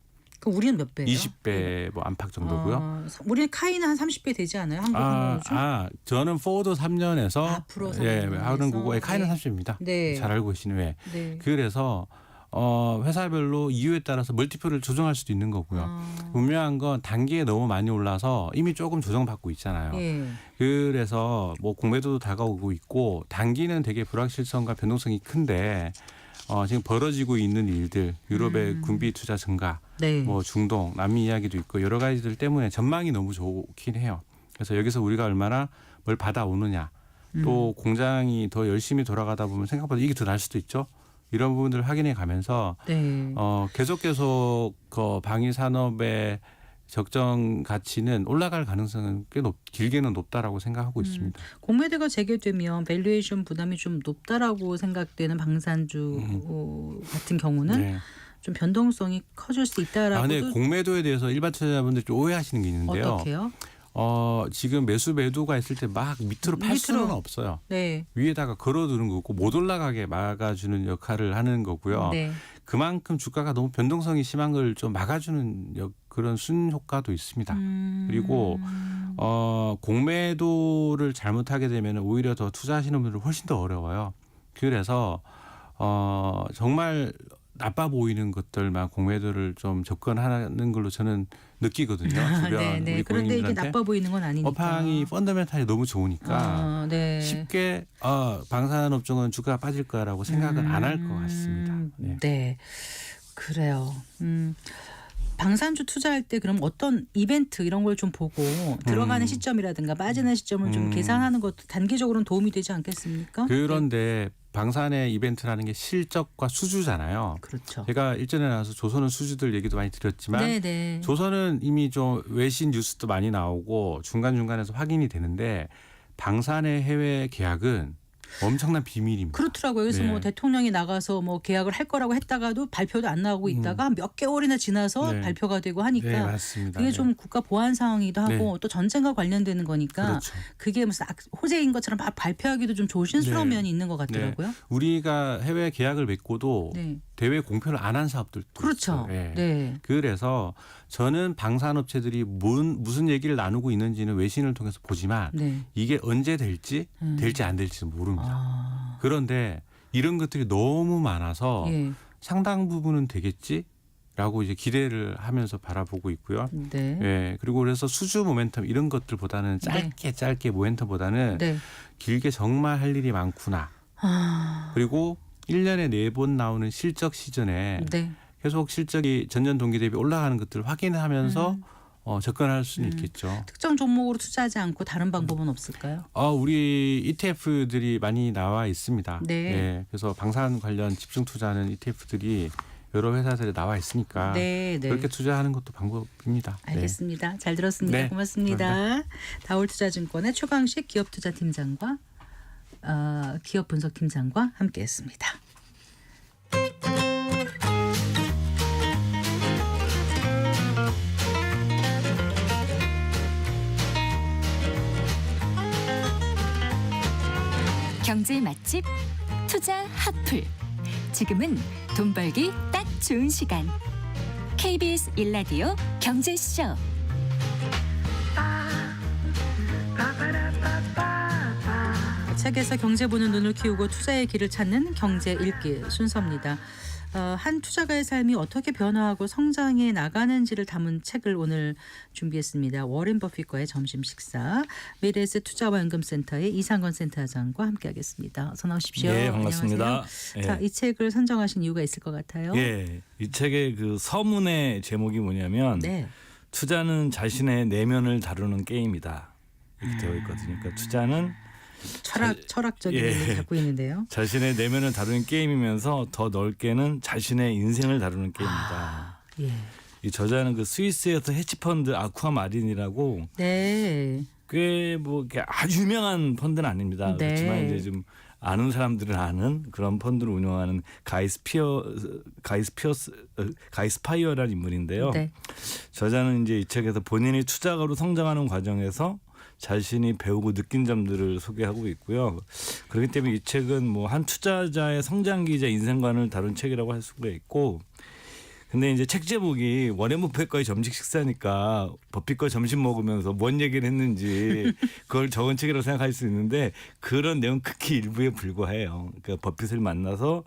Speaker 1: 그 우리는 몇 배예요?
Speaker 5: 20배 뭐 안팎 정도고요.
Speaker 1: 우리는 카이는 한 30배 되지 않아요? 한국은
Speaker 5: 저는 포워드 3년에서
Speaker 1: 앞으로
Speaker 5: 예,
Speaker 1: 3년
Speaker 5: 하는 거고, 카이는
Speaker 1: 네.
Speaker 5: 30입니다.
Speaker 1: 네.
Speaker 5: 잘 알고 계시네.
Speaker 1: 네.
Speaker 5: 그래서 회사별로 이유에 따라서 멀티플을 조정할 수도 있는 거고요. 분명한 건 단기에 너무 많이 올라서 이미 조금 조정받고 있잖아요.
Speaker 1: 예.
Speaker 5: 그래서 뭐 공매도도 다가오고 있고, 단기는 되게 불확실성과 변동성이 큰데 지금 벌어지고 있는 일들, 유럽의 군비 투자 증가,
Speaker 1: 네.
Speaker 5: 뭐 중동, 남미 이야기도 있고 여러 가지들 때문에 전망이 너무 좋긴 해요. 그래서 여기서 우리가 얼마나 뭘 받아오느냐, 또 공장이 더 열심히 돌아가다 보면 생각보다 이게 더 날 수도 있죠. 이런 부분들을 확인해 가면서
Speaker 1: 네.
Speaker 5: 계속 그 방위 산업의 적정 가치는 올라갈 가능성은 꽤 길게는 높다라고 생각하고 있습니다.
Speaker 1: 공매도가 재개되면 밸류에이션 부담이 좀 높다라고 생각되는 방산주 같은 경우는
Speaker 5: 네.
Speaker 1: 좀 변동성이 커질 수 있다라고.
Speaker 5: 근데 공매도에 대해서 일반 투자자분들이 좀 오해하시는 게 있는데요.
Speaker 1: 어떻게요?
Speaker 5: 지금 매도가 있을 때 막 밑으로 팔 수는 없어요.
Speaker 1: 네.
Speaker 5: 위에다가 걸어두는 거고 못 올라가게 막아주는 역할을 하는 거고요.
Speaker 1: 네.
Speaker 5: 그만큼 주가가 너무 변동성이 심한 걸 좀 막아주는 그런 순효과도 있습니다. 그리고 공매도를 잘못하게 되면 오히려 더 투자하시는 분들은 훨씬 더 어려워요. 그래서 정말 나빠 보이는 것들만 공매도를 좀 접근하는 걸로 저는 느끼거든요. 주변
Speaker 1: 네.
Speaker 5: 우리
Speaker 1: 그런데 이게
Speaker 5: 고객님들한테.
Speaker 1: 나빠 보이는 건 아니니까.
Speaker 5: 업황이 펀더멘탈이 너무 좋으니까
Speaker 1: 네.
Speaker 5: 쉽게 방산업종은 주가가 빠질 거라고 생각은 안 할 것 같습니다. 네.
Speaker 1: 네. 그래요. 방산주 투자할 때 그럼 어떤 이벤트 이런 걸 좀 보고 들어가는 시점이라든가 빠지는 시점을 좀 계산하는 것도 단기적으로는 도움이 되지 않겠습니까?
Speaker 5: 그런데 방산의 이벤트라는 게 실적과 수주잖아요.
Speaker 1: 그렇죠.
Speaker 5: 제가 일전에 나와서 조선은 수주들 얘기도 많이 드렸지만
Speaker 1: 네네.
Speaker 5: 조선은 이미 좀 외신 뉴스도 많이 나오고 중간중간에서 확인이 되는데 방산의 해외 계약은 엄청난 비밀입니다.
Speaker 1: 그렇더라고요. 그래서
Speaker 5: 네.
Speaker 1: 뭐 대통령이 나가서 뭐 계약을 할 거라고 했다가도 발표도 안 나오고 있다가 몇 개월이나 지나서
Speaker 5: 네.
Speaker 1: 발표가 되고 하니까
Speaker 5: 네, 맞습니다.
Speaker 1: 그게
Speaker 5: 네.
Speaker 1: 좀 국가 보안 상황이기도 하고 또 전쟁과 관련되는 거니까
Speaker 5: 그렇죠.
Speaker 1: 그게 무슨 호재인 것처럼 막 발표하기도 좀 조심스러운
Speaker 5: 네.
Speaker 1: 면이 있는 것 같더라고요.
Speaker 5: 우리가 해외 계약을 맺고도
Speaker 1: 네.
Speaker 5: 대외 공표를 안 한 사업들도
Speaker 1: 그렇죠.
Speaker 5: 있어요. 네.
Speaker 1: 네.
Speaker 5: 그래서 저는 방산업체들이 무슨 얘기를 나누고 있는지는 외신을 통해서 보지만
Speaker 1: 네.
Speaker 5: 이게 언제 될지 안 될지는 모릅니다. 그런데 이런 것들이 너무 많아서
Speaker 1: 예.
Speaker 5: 상당 부분은 되겠지라고 이제 기대를 하면서 바라보고 있고요.
Speaker 1: 네.
Speaker 5: 예, 그리고 그래서 수주 모멘텀 이런 것들보다는 짧게 모멘텀보다는
Speaker 1: 네.
Speaker 5: 길게 정말 할 일이 많구나. 그리고 1년에 4번 나오는 실적 시즌에
Speaker 1: 네.
Speaker 5: 계속 실적이 전년 동기 대비 올라가는 것들을 확인하면서 접근할 수는 있겠죠.
Speaker 1: 특정 종목으로 투자하지 않고 다른 방법은 없을까요?
Speaker 5: 우리 ETF들이 많이 나와 있습니다.
Speaker 1: 네.
Speaker 5: 예, 그래서 방산 관련 집중 투자하는 ETF들이 여러 회사들에 나와 있으니까
Speaker 1: 네.
Speaker 5: 그렇게 투자하는 것도 방법입니다. 네.
Speaker 1: 알겠습니다. 잘 들었습니다.
Speaker 5: 네.
Speaker 1: 고맙습니다. 다올투자증권의 최광식 기업투자팀장과 기업 분석팀장과 함께했습니다.
Speaker 4: 경제 맛집 투자 핫플. 지금은 돈 벌기 딱 좋은 시간. KBS 1라디오 경제쇼.
Speaker 1: 책에서 경제 보는 눈을 키우고 투자의 길을 찾는 경제 읽기 순서입니다. 한 투자가의 삶이 어떻게 변화하고 성장해 나가는지를 담은 책을 오늘 준비했습니다. 워렌 버핏과의 점심 식사. 메리에셋 투자와연금센터의 이상건 센터장과 함께하겠습니다. 어서 나오십시오.
Speaker 6: 네, 반갑습니다.
Speaker 1: 안녕하세요. 자, 이 책을 선정하신 이유가 있을 것 같아요.
Speaker 6: 예, 이 책의 그 서문의 제목이 뭐냐면
Speaker 1: 네.
Speaker 6: 투자는 자신의 내면을 다루는 게임이다 이렇게 되어 있거든요. 그러니까 투자는
Speaker 1: 철학적인
Speaker 6: 예.
Speaker 1: 의미를 갖고 있는데요.
Speaker 6: 자신의 내면을 다루는 게임이면서 더 넓게는 자신의 인생을 다루는 게임이다.
Speaker 1: 예.
Speaker 6: 이 저자는 그 스위스에서 헤지펀드 아쿠아마린이라고
Speaker 1: 네.
Speaker 6: 꽤 뭐 아주 유명한 펀드는 아닙니다.
Speaker 1: 네.
Speaker 6: 그렇지만 이제 좀 아는 사람들은 아는 그런 펀드를 운영하는 가이스파이어라는 인물인데요.
Speaker 1: 네.
Speaker 6: 저자는 이제 이 책에서 본인이 투자가로 성장하는 과정에서 자신이 배우고 느낀 점들을 소개하고 있고요. 그렇기 때문에 이 책은 뭐 한 투자자의 성장기이자 인생관을 다룬 책이라고 할 수가 있고, 근데 이제 책 제목이 워렌 버핏과의 점심 식사니까 버핏과 점심 먹으면서 뭔 얘기를 했는지 그걸 적은 책이라고 생각할 수 있는데 그런 내용 극히 일부에 불과해요. 그러니까 버핏을 만나서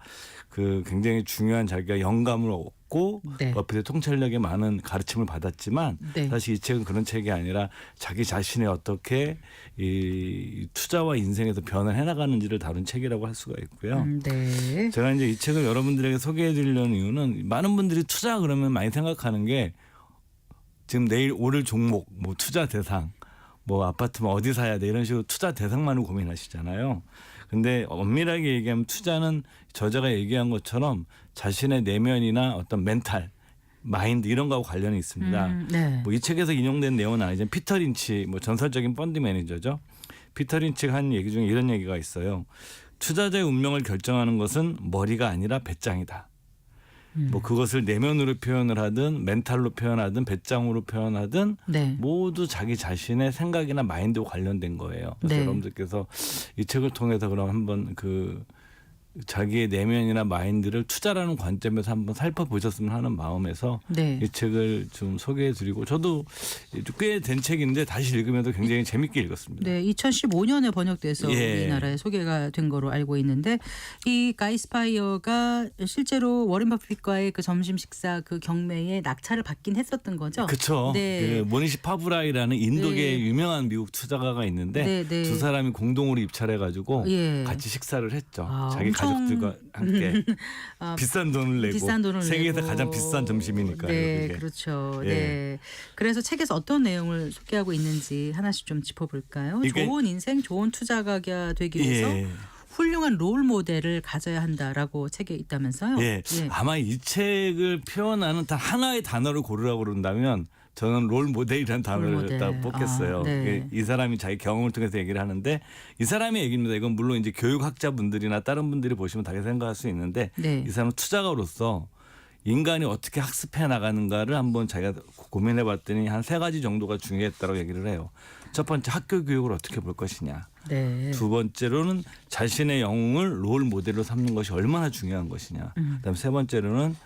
Speaker 6: 그 굉장히 중요한 자기가 영감을 얻고
Speaker 1: 네.
Speaker 6: 버핏의 통찰력에 많은 가르침을 받았지만
Speaker 1: 네.
Speaker 6: 사실 이 책은 그런 책이 아니라 자기 자신이 어떻게 이 투자와 인생에서 변화를 해나가는지를 다룬 책이라고 할 수가 있고요.
Speaker 1: 네.
Speaker 6: 제가 이제 이 책을 여러분들에게 소개해드리려는 이유는 많은 분들이 투자 그러면 많이 생각하는 게 지금 내일 오를 종목, 뭐 투자 대상, 뭐 아파트면 어디 사야 돼 이런 식으로 투자 대상만을 고민하시잖아요. 근데 엄밀하게 얘기하면 투자는 저자가 얘기한 것처럼 자신의 내면이나 어떤 멘탈, 마인드 이런 거하고 관련이 있습니다.
Speaker 1: 네.
Speaker 6: 뭐 이 책에서 인용된 내용은 아니지만 피터 린치 뭐 전설적인 펀드 매니저죠. 피터 린치가 한 얘기 중에 이런 얘기가 있어요. 투자자의 운명을 결정하는 것은 머리가 아니라 배짱이다. 뭐 그것을 내면으로 표현을 하든 멘탈로 표현하든 배짱으로 표현하든
Speaker 1: 네.
Speaker 6: 모두 자기 자신의 생각이나 마인드와 관련된 거예요. 그래서
Speaker 1: 네.
Speaker 6: 여러분들께서 이 책을 통해서 그럼 한번 그 자기의 내면이나 마인드를 투자라는 관점에서 한번 살펴보셨으면 하는 마음에서
Speaker 1: 네.
Speaker 6: 이 책을 좀 소개해드리고 저도 꽤 된 책인데 다시 읽으면서 굉장히 재밌게 읽었습니다.
Speaker 1: 네, 2015년에 번역돼서
Speaker 6: 예.
Speaker 1: 우리나라에 소개가 된 거로 알고 있는데 이 가이스파이어가 실제로 워렌 버핏과의 그 점심 식사 그 경매에 낙찰을 받긴 했었던 거죠.
Speaker 6: 그렇죠.
Speaker 1: 네.
Speaker 6: 그 모니시 파브라이라는 인도계
Speaker 1: 네.
Speaker 6: 유명한 미국 투자가가 있는데
Speaker 1: 네, 네.
Speaker 6: 두 사람이 공동으로 입찰해가지고
Speaker 1: 예.
Speaker 6: 같이 식사를 했죠.
Speaker 1: 아,
Speaker 6: 자기
Speaker 1: 엄청
Speaker 6: 가족들과 함께 비싼 돈을 내고
Speaker 1: 비싼 돈을
Speaker 6: 세계에서
Speaker 1: 내고.
Speaker 6: 가장 비싼 점심이니까요.
Speaker 1: 네,
Speaker 6: 그게.
Speaker 1: 그렇죠.
Speaker 6: 예.
Speaker 1: 네. 그래서 책에서 어떤 내용을 소개하고 있는지 하나씩 좀 짚어볼까요?
Speaker 6: 이게-
Speaker 1: 좋은 인생, 좋은 투자가가 되기 위해서
Speaker 6: 예.
Speaker 1: 훌륭한 롤 모델을 가져야 한다라고 책에 있다면서요?
Speaker 6: 예. 아마 이 책을 표현하는 단 하나의 단어를 고르라고 그런다면 저는 롤 모델이라는 단어를
Speaker 1: 모델.
Speaker 6: 딱 뽑겠어요.
Speaker 1: 아, 네.
Speaker 6: 이 사람이 자기 경험을 통해서 얘기를 하는데 이 사람의 얘기입니다. 이건 물론 이제 교육학자분들이나 다른 분들이 보시면 다르게 생각할 수 있는데
Speaker 1: 네.
Speaker 6: 이 사람은 투자가로서 인간이 어떻게 학습해 나가는가를 한번 자기가 고민해 봤더니 한 3가지 정도가 중요했다고 얘기를 해요. 첫 번째 학교 교육을 어떻게 볼 것이냐.
Speaker 1: 네.
Speaker 6: 두 번째로는 자신의 영웅을 롤 모델로 삼는 것이 얼마나 중요한 것이냐. 그다음에 세 번째로는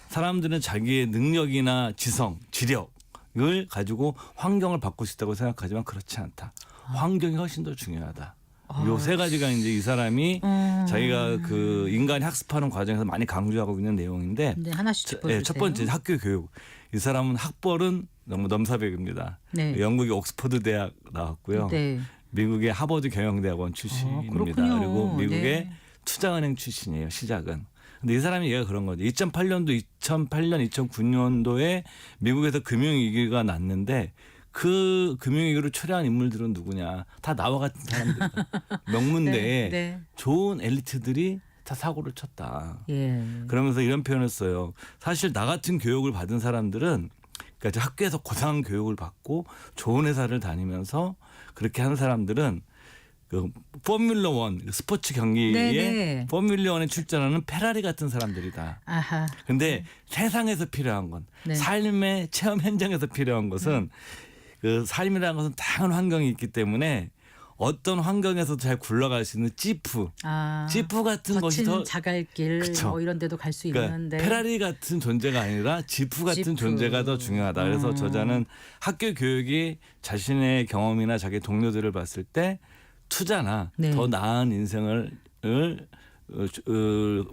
Speaker 6: 사람들은 자기의 능력이나 지성, 지력을 가지고 환경을 바꿀 수 있다고 생각하지만 그렇지 않다. 환경이 훨씬 더 중요하다. 요 3가지가 이제 이 사람이 자기가 그 인간이 학습하는 과정에서 많이 강조하고 있는 내용인데
Speaker 1: 네, 하나씩 짚어주세요.
Speaker 6: 첫 번째 학교 교육. 이 사람은 학벌은 너무 넘사벽입니다.
Speaker 1: 네.
Speaker 6: 영국의 옥스퍼드 대학 나왔고요.
Speaker 1: 네.
Speaker 6: 미국의 하버드 경영대학원 출신입니다.
Speaker 1: 그렇군요.
Speaker 6: 그리고 미국의
Speaker 1: 네.
Speaker 6: 투자은행 출신이에요. 시작은. 근데 이 사람이 얘가 그런 거죠. 2008년, 2009년도에 미국에서 금융위기가 났는데 그 금융위기를 초래한 인물들은 누구냐. 다 나와 같은 사람들. 명문대에
Speaker 1: 네, 네.
Speaker 6: 좋은 엘리트들이 다 사고를 쳤다.
Speaker 1: 예.
Speaker 6: 그러면서 이런 표현을 써요. 사실 나 같은 교육을 받은 사람들은 그러니까 학교에서 고상한 교육을 받고 좋은 회사를 다니면서 그렇게 하는 사람들은 그 포뮬러 1 스포츠 경기에
Speaker 1: 네네.
Speaker 6: 포뮬러 1에 출전하는 페라리 같은 사람들이다.
Speaker 1: 아하.
Speaker 6: 근데 세상에서 필요한 건
Speaker 1: 네.
Speaker 6: 삶의 체험 현장에서 필요한 것은 그 삶이라는 것은 다양한 환경이 있기 때문에 어떤 환경에서도 잘 굴러갈 수 있는 지프 같은 것이
Speaker 1: 거친
Speaker 6: 더
Speaker 1: 자갈길
Speaker 6: 그쵸.
Speaker 1: 뭐 이런 데도 갈 수
Speaker 6: 그러니까
Speaker 1: 있는데
Speaker 6: 페라리 같은 존재가 아니라 지프 같은
Speaker 1: 지프.
Speaker 6: 존재가 더 중요하다. 그래서 저자는 학교 교육이 자신의 경험이나 자기 동료들을 봤을 때 투자나
Speaker 1: 네.
Speaker 6: 더 나은 인생을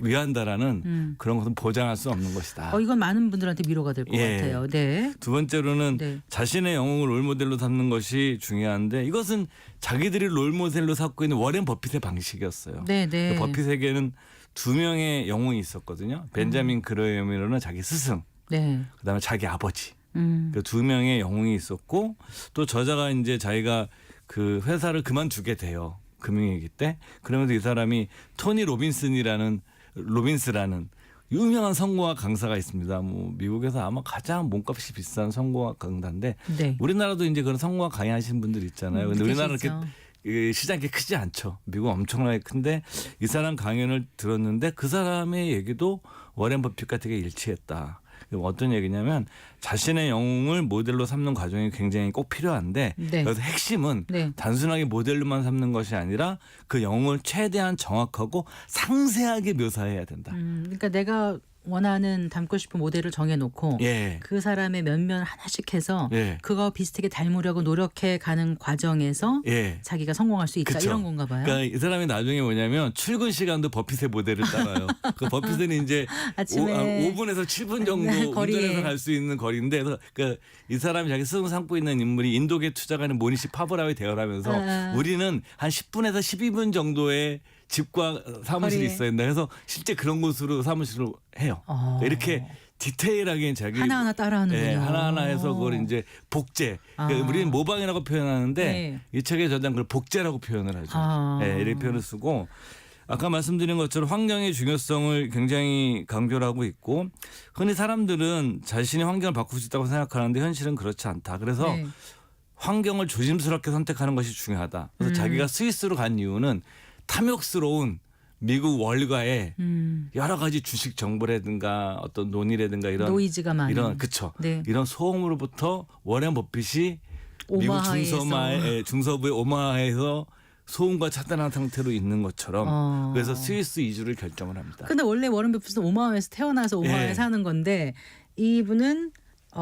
Speaker 6: 위한다라는 그런 것은 보장할 수 없는 것이다.
Speaker 1: 이건 많은 분들한테 위로가 될 것
Speaker 6: 예.
Speaker 1: 같아요. 네.
Speaker 6: 두 번째로는
Speaker 1: 네.
Speaker 6: 자신의 영웅을 롤모델로 삼는 것이 중요한데 이것은 자기들이 롤모델로 삼고 있는 워렌 버핏의 방식이었어요.
Speaker 1: 네, 네.
Speaker 6: 버핏에게는 두 명의 영웅이 있었거든요. 벤자민 그레이엄이라는 자기 스승,
Speaker 1: 네.
Speaker 6: 그다음에 자기 아버지.
Speaker 1: 음.
Speaker 6: 그 두 명의 영웅이 있었고 또 저자가 이제 자기가 그 회사를 그만두게 돼요. 금융위기 때. 그러면서 이 사람이 토니 로빈스라는 유명한 성공학 강사가 있습니다. 뭐 미국에서 아마 가장 몸값이 비싼 성공학 강사인데
Speaker 1: 네.
Speaker 6: 우리나라도 이제 그런 성공학 강의하시는 분들 있잖아요. 근데 우리나라는
Speaker 1: 계시죠.
Speaker 6: 이렇게 시장이 그렇게 크지 않죠. 미국 엄청나게 큰데 이 사람 강연을 들었는데 그 사람의 얘기도 워렌 버핏과 되게 일치했다. 어떤 얘기냐면 자신의 영웅을 모델로 삼는 과정이 굉장히 꼭 필요한데
Speaker 1: 네.
Speaker 6: 그래서 핵심은
Speaker 1: 네.
Speaker 6: 단순하게 모델로만 삼는 것이 아니라 그 영웅을 최대한 정확하고 상세하게 묘사해야 된다.
Speaker 1: 그러니까 내가 원하는 닮고 싶은 모델을 정해놓고
Speaker 6: 예.
Speaker 1: 그 사람의 면면 하나씩 해서
Speaker 6: 예.
Speaker 1: 그거 비슷하게 닮으려고 노력해 가는 과정에서
Speaker 6: 예.
Speaker 1: 자기가 성공할 수 있다
Speaker 6: 그쵸.
Speaker 1: 이런 건가 봐요.
Speaker 6: 그러니까 이 사람이 나중에 뭐냐면 출근 시간도 버핏의 모델을 따라요. 그 버핏은 이제
Speaker 1: 아침에
Speaker 6: 5분에서 7분 정도
Speaker 1: 거리에.
Speaker 6: 운전해서 갈 수 있는 거리인데 그래서 그러니까 이 사람이 자기 스승 삼고 있는 인물이 인도계 투자가는 모니시 파브라에 대화하면서 우리는 한 10분에서 12분 정도의 집과 사무실이
Speaker 1: 거리에.
Speaker 6: 있어야 된다. 그래서 실제 그런 곳으로 사무실을 해요. 이렇게 디테일하게 자기
Speaker 1: 하나하나 따라하는군요.
Speaker 6: 네, 하나하나 해서 그걸 이제 복제. 그러니까 우리는 모방이라고 표현하는데
Speaker 1: 네.
Speaker 6: 이 책의 저자는 그걸 복제라고 표현을 하죠. 네, 이렇게 표현을 쓰고 아까 말씀드린 것처럼 환경의 중요성을 굉장히 강조를 하고 있고 흔히 사람들은 자신의 환경을 바꿀 수 있다고 생각하는데 현실은 그렇지 않다. 그래서
Speaker 1: 네.
Speaker 6: 환경을 조심스럽게 선택하는 것이 중요하다. 그래서 자기가 스위스로 간 이유는 탐욕스러운 미국 월가의 여러 가지 주식 정보라든가 어떤 논의라든가 이런
Speaker 1: 노이즈가 많은
Speaker 6: 이런 그쵸
Speaker 1: 네.
Speaker 6: 이런 소음으로부터 워렌 버핏이 미국
Speaker 1: 오마하에서.
Speaker 6: 중서부의 오마하에서 소음과 차단한 상태로 있는 것처럼 그래서 스위스 이주를 결정을 합니다.
Speaker 1: 근데 원래 워런 버핏은 오마하에서 태어나서 오마하에
Speaker 6: 예.
Speaker 1: 사는 건데 이분은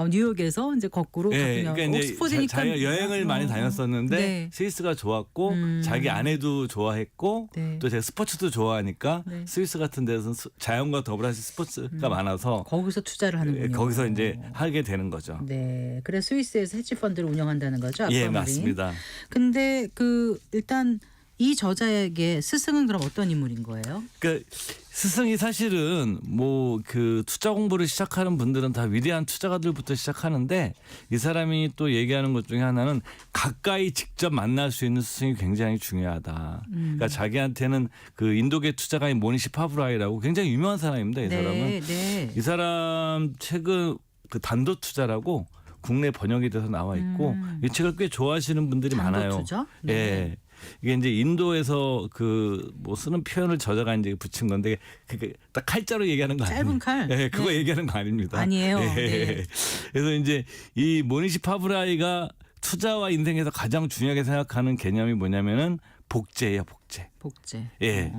Speaker 1: 뉴욕에서 이제 거꾸로
Speaker 6: 네,
Speaker 1: 바뀌면
Speaker 6: 그러니까 이제
Speaker 1: 옥스퍼드니까
Speaker 6: 자기가 여행을 많이 다녔었는데
Speaker 1: 네.
Speaker 6: 스위스가 좋았고 자기 아내도 좋아했고
Speaker 1: 네.
Speaker 6: 또 제가 스포츠도 좋아하니까
Speaker 1: 네.
Speaker 6: 스위스 같은 데서는 자연과 더불어 하실 스포츠가 많아서
Speaker 1: 거기서 투자를 하는군요.
Speaker 6: 거기서 이제 하게 되는 거죠.
Speaker 1: 네, 그래 스위스에서 헤지 펀드를 운영한다는 거죠.
Speaker 6: 예,
Speaker 1: 아쿠아마린.
Speaker 6: 맞습니다.
Speaker 1: 근데 그 일단 이 저자에게 스승은 그럼 어떤 인물인 거예요?
Speaker 6: 그러니까 스승이 사실은 뭐 그 투자 공부를 시작하는 분들은 다 위대한 투자가들부터 시작하는데 이 사람이 또 얘기하는 것 중에 하나는 가까이 직접 만날 수 있는 스승이 굉장히 중요하다. 그러니까 자기한테는 그 인도계 투자가인 모니시 파브라이라고 굉장히 유명한 사람입니다. 이 사람은
Speaker 1: 네.
Speaker 6: 이 사람 책은 그 단도 투자라고 국내 번역이 돼서 나와 있고 이 책을 꽤 좋아하시는 분들이 많아요.
Speaker 1: 투자? 네.
Speaker 6: 예. 이게 이제 인도에서 그 뭐 쓰는 표현을 저자가 이제 붙인 건데 그게 딱 칼자로 얘기하는 거 아니에요?
Speaker 1: 짧은 칼.
Speaker 6: 예, 그거
Speaker 1: 네.
Speaker 6: 얘기하는 거 아닙니다.
Speaker 1: 아니에요.
Speaker 6: 예.
Speaker 1: 네.
Speaker 6: 그래서 이제 이 모니시 파브라이가 투자와 인생에서 가장 중요하게 생각하는 개념이 뭐냐면은 복제예요, 복제.
Speaker 1: 복제.
Speaker 6: 예.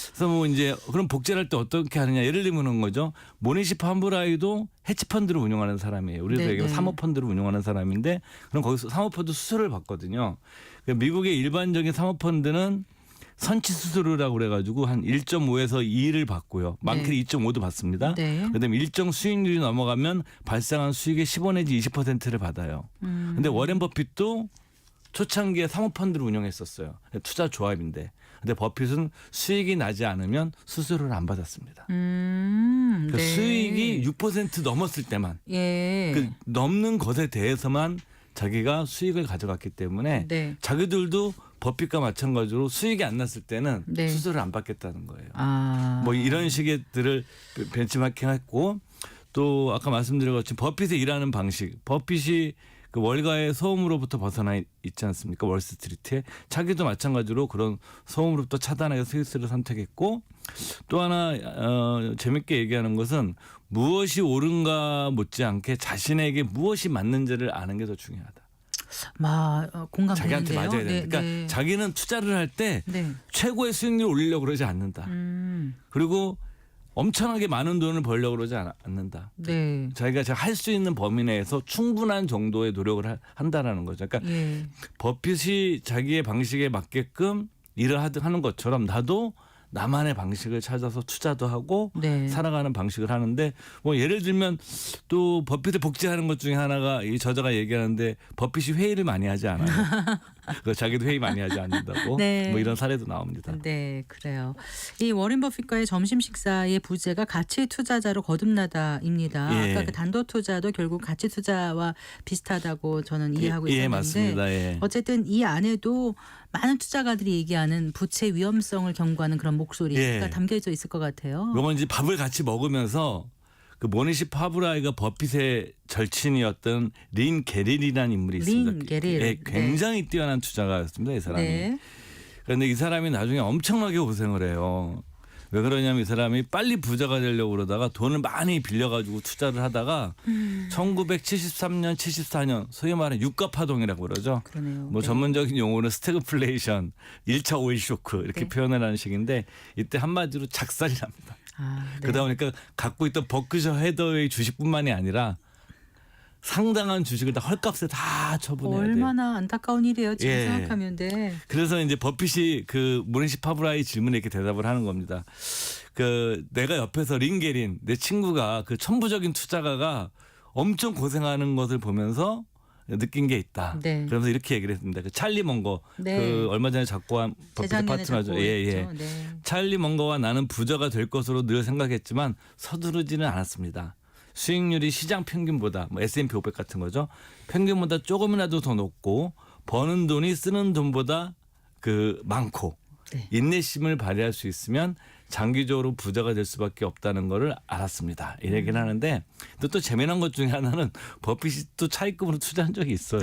Speaker 6: 그래서 뭐 이제 그럼 복제를 할 때 어떻게 하느냐 예를 들면 그런 거죠. 모니시 파브라이도 헤지펀드를 운영하는 사람이에요. 우리도
Speaker 1: 네,
Speaker 6: 얘기하면
Speaker 1: 네.
Speaker 6: 사모펀드를 운영하는 사람인데 그럼 거기서 사모펀드 수수료를 받거든요. 그러니까 미국의 일반적인 사모펀드는 선취 수수료라고 그래가지고 한 1.5에서 2를 받고요. 많게는
Speaker 1: 네.
Speaker 6: 2.5도 받습니다.
Speaker 1: 네.
Speaker 6: 그다음에 일정 수익률이 넘어가면 발생한 수익의 15 내지 20%를 받아요. 근데 워렌 버핏도 초창기에 사모펀드를 운영했었어요. 투자 조합인데. 근데 버핏은 수익이 나지 않으면 수수료를 안 받았습니다. 그러니까
Speaker 1: 네.
Speaker 6: 수익이 6% 넘었을 때만
Speaker 1: 예.
Speaker 6: 그 넘는 것에 대해서만 자기가 수익을 가져갔기 때문에
Speaker 1: 네.
Speaker 6: 자기들도 버핏과 마찬가지로 수익이 안 났을 때는
Speaker 1: 네.
Speaker 6: 수수료를 안 받겠다는 거예요.
Speaker 1: 아.
Speaker 6: 뭐 이런 식의 들을 벤치마킹했고 또 아까 말씀드린 것처럼 버핏의 일하는 방식, 버핏이 그 월가의 소음으로부터 벗어나 있지 않습니까? 월스트리트에 자기도 마찬가지로 그런 소음으로부터 차단하여 스위스를 선택했고 또 하나 재밌게 얘기하는 것은 무엇이 옳은가 못지않게 자신에게 무엇이 맞는지를 아는 게 더 중요하다.
Speaker 1: 공감되는데요.
Speaker 6: 자기한테 맞아야 된다.
Speaker 1: 네,
Speaker 6: 그러니까
Speaker 1: 네.
Speaker 6: 자기는 투자를 할 때
Speaker 1: 네.
Speaker 6: 최고의 수익률을 올리려고 그러지 않는다. 그리고 엄청나게 많은 돈을 벌려고 그러지 않는다.
Speaker 1: 네.
Speaker 6: 자기가 할 수 있는 범위 내에서 충분한 정도의 노력을 한다라는 거죠. 그러니까
Speaker 1: 예.
Speaker 6: 버핏이 자기의 방식에 맞게끔 일을 하는 것처럼 나도 나만의 방식을 찾아서 투자도 하고
Speaker 1: 네.
Speaker 6: 살아가는 방식을 하는데 뭐 예를 들면 또 버핏을 복제하는 것 중에 하나가 이 저자가 얘기하는데 버핏이 회의를 많이 하지 않아요. 자기도 회의 많이 하지 않는다고
Speaker 1: 네.
Speaker 6: 뭐 이런 사례도 나옵니다.
Speaker 1: 네, 그래요. 이 워렌 버핏과의 점심 식사의 부제가 가치 투자자로 거듭나다입니다.
Speaker 6: 예.
Speaker 1: 아까 그 단도 투자도 결국 가치 투자와 비슷하다고 저는 이해하고 있었는데,
Speaker 6: 예, 맞습니다. 예.
Speaker 1: 어쨌든 이 안에도 많은 투자가들이 얘기하는 부채 위험성을 경고하는 그런 목소리가
Speaker 6: 예.
Speaker 1: 담겨져 있을 것 같아요.
Speaker 6: 요건 이제 밥을 같이 먹으면서 그 모니시 파브라이가 버핏의 절친이었던 린 게릴이라는 인물이 있습니다.
Speaker 1: 린 게릴.
Speaker 6: 예, 굉장히 뛰어난 투자가였습니다. 이 사람이.
Speaker 1: 네.
Speaker 6: 그런데 이 사람이 나중에 엄청나게 고생을 해요. 왜 그러냐면 이 사람이 빨리 부자가 되려고 그러다가 돈을 많이 빌려가지고 투자를 하다가 1973년, 74년 소위 말하는 유가파동이라고 그러죠.
Speaker 1: 그러네요.
Speaker 6: 뭐
Speaker 1: 네.
Speaker 6: 전문적인 용어는 스태그플레이션, 1차 오일 쇼크 이렇게
Speaker 1: 네.
Speaker 6: 표현을 하는 식인데 이때 한마디로 작살이 납니다.
Speaker 1: 네.
Speaker 6: 그러다 보니까 갖고 있던 버크셔 해더웨이 주식뿐만이 아니라 상당한 주식을 다 헐값에 다 처분해야 돼요.
Speaker 1: 얼마나 안타까운 일이에요. 지금
Speaker 6: 예.
Speaker 1: 생각하면. 네.
Speaker 6: 그래서 이제 버핏이 그 모니시 파브라이 질문에 이렇게 대답을 하는 겁니다. 그 내가 옆에서 린게린 내 친구가 그 천부적인 투자가가 엄청 고생하는 것을 보면서 느낀 게 있다.
Speaker 1: 네.
Speaker 6: 그러면서 이렇게 얘기를 했습니다. 그 찰리 멍거
Speaker 1: 네.
Speaker 6: 그 얼마 전에 작고한 버핏의
Speaker 1: 재작년에
Speaker 6: 파트너죠.
Speaker 1: 잡고
Speaker 6: 예,
Speaker 1: 있죠.
Speaker 6: 예.
Speaker 1: 네.
Speaker 6: 찰리 멍거와 나는 부자가 될 것으로 늘 생각했지만 서두르지는 않았습니다. 수익률이 시장 평균보다 뭐 S&P 500 같은 거죠. 평균보다 조금이라도 더 높고 버는 돈이 쓰는 돈보다 그 많고
Speaker 1: 네.
Speaker 6: 인내심을 발휘할 수 있으면 장기적으로 부자가 될 수밖에 없다는 거를 알았습니다. 이 얘기를 하는데 또 재미난 것 중에 하나는 버핏이 또 차익금으로 투자한 적이 있어요.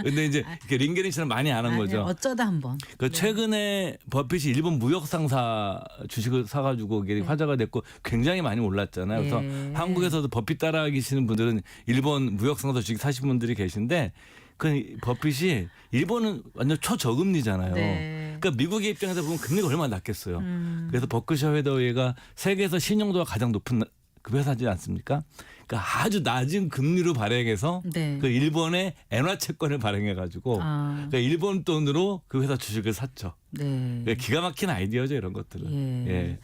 Speaker 6: 근데 이제 이렇게 링게린처럼 많이 안 한 거죠.
Speaker 1: 어쩌다 한번.
Speaker 6: 그 최근에 버핏이 일본 무역상사 주식을 사가지고 이게 화제가 됐고 굉장히 많이 올랐잖아요. 그래서
Speaker 1: 네.
Speaker 6: 한국에서도 버핏 따라 계시는 분들은 일본 무역상사 주식 사신 분들이 계신데 그 버핏이 일본은 완전 초저금리잖아요.
Speaker 1: 네.
Speaker 6: 그러니까 미국의 입장에서 보면 금리가 얼마나 낮겠어요. 그래서 버크셔 해더웨이가 세계에서 신용도가 가장 높은 그 회사지 않습니까? 그러니까 아주 낮은 금리로 발행해서
Speaker 1: 네.
Speaker 6: 그 일본의 엔화 채권을 발행해가지고 그러니까 일본 돈으로 그 회사 주식을 샀죠.
Speaker 1: 네.
Speaker 6: 그러니까 기가 막힌 아이디어죠 이런 것들은.
Speaker 1: 예.
Speaker 6: 예.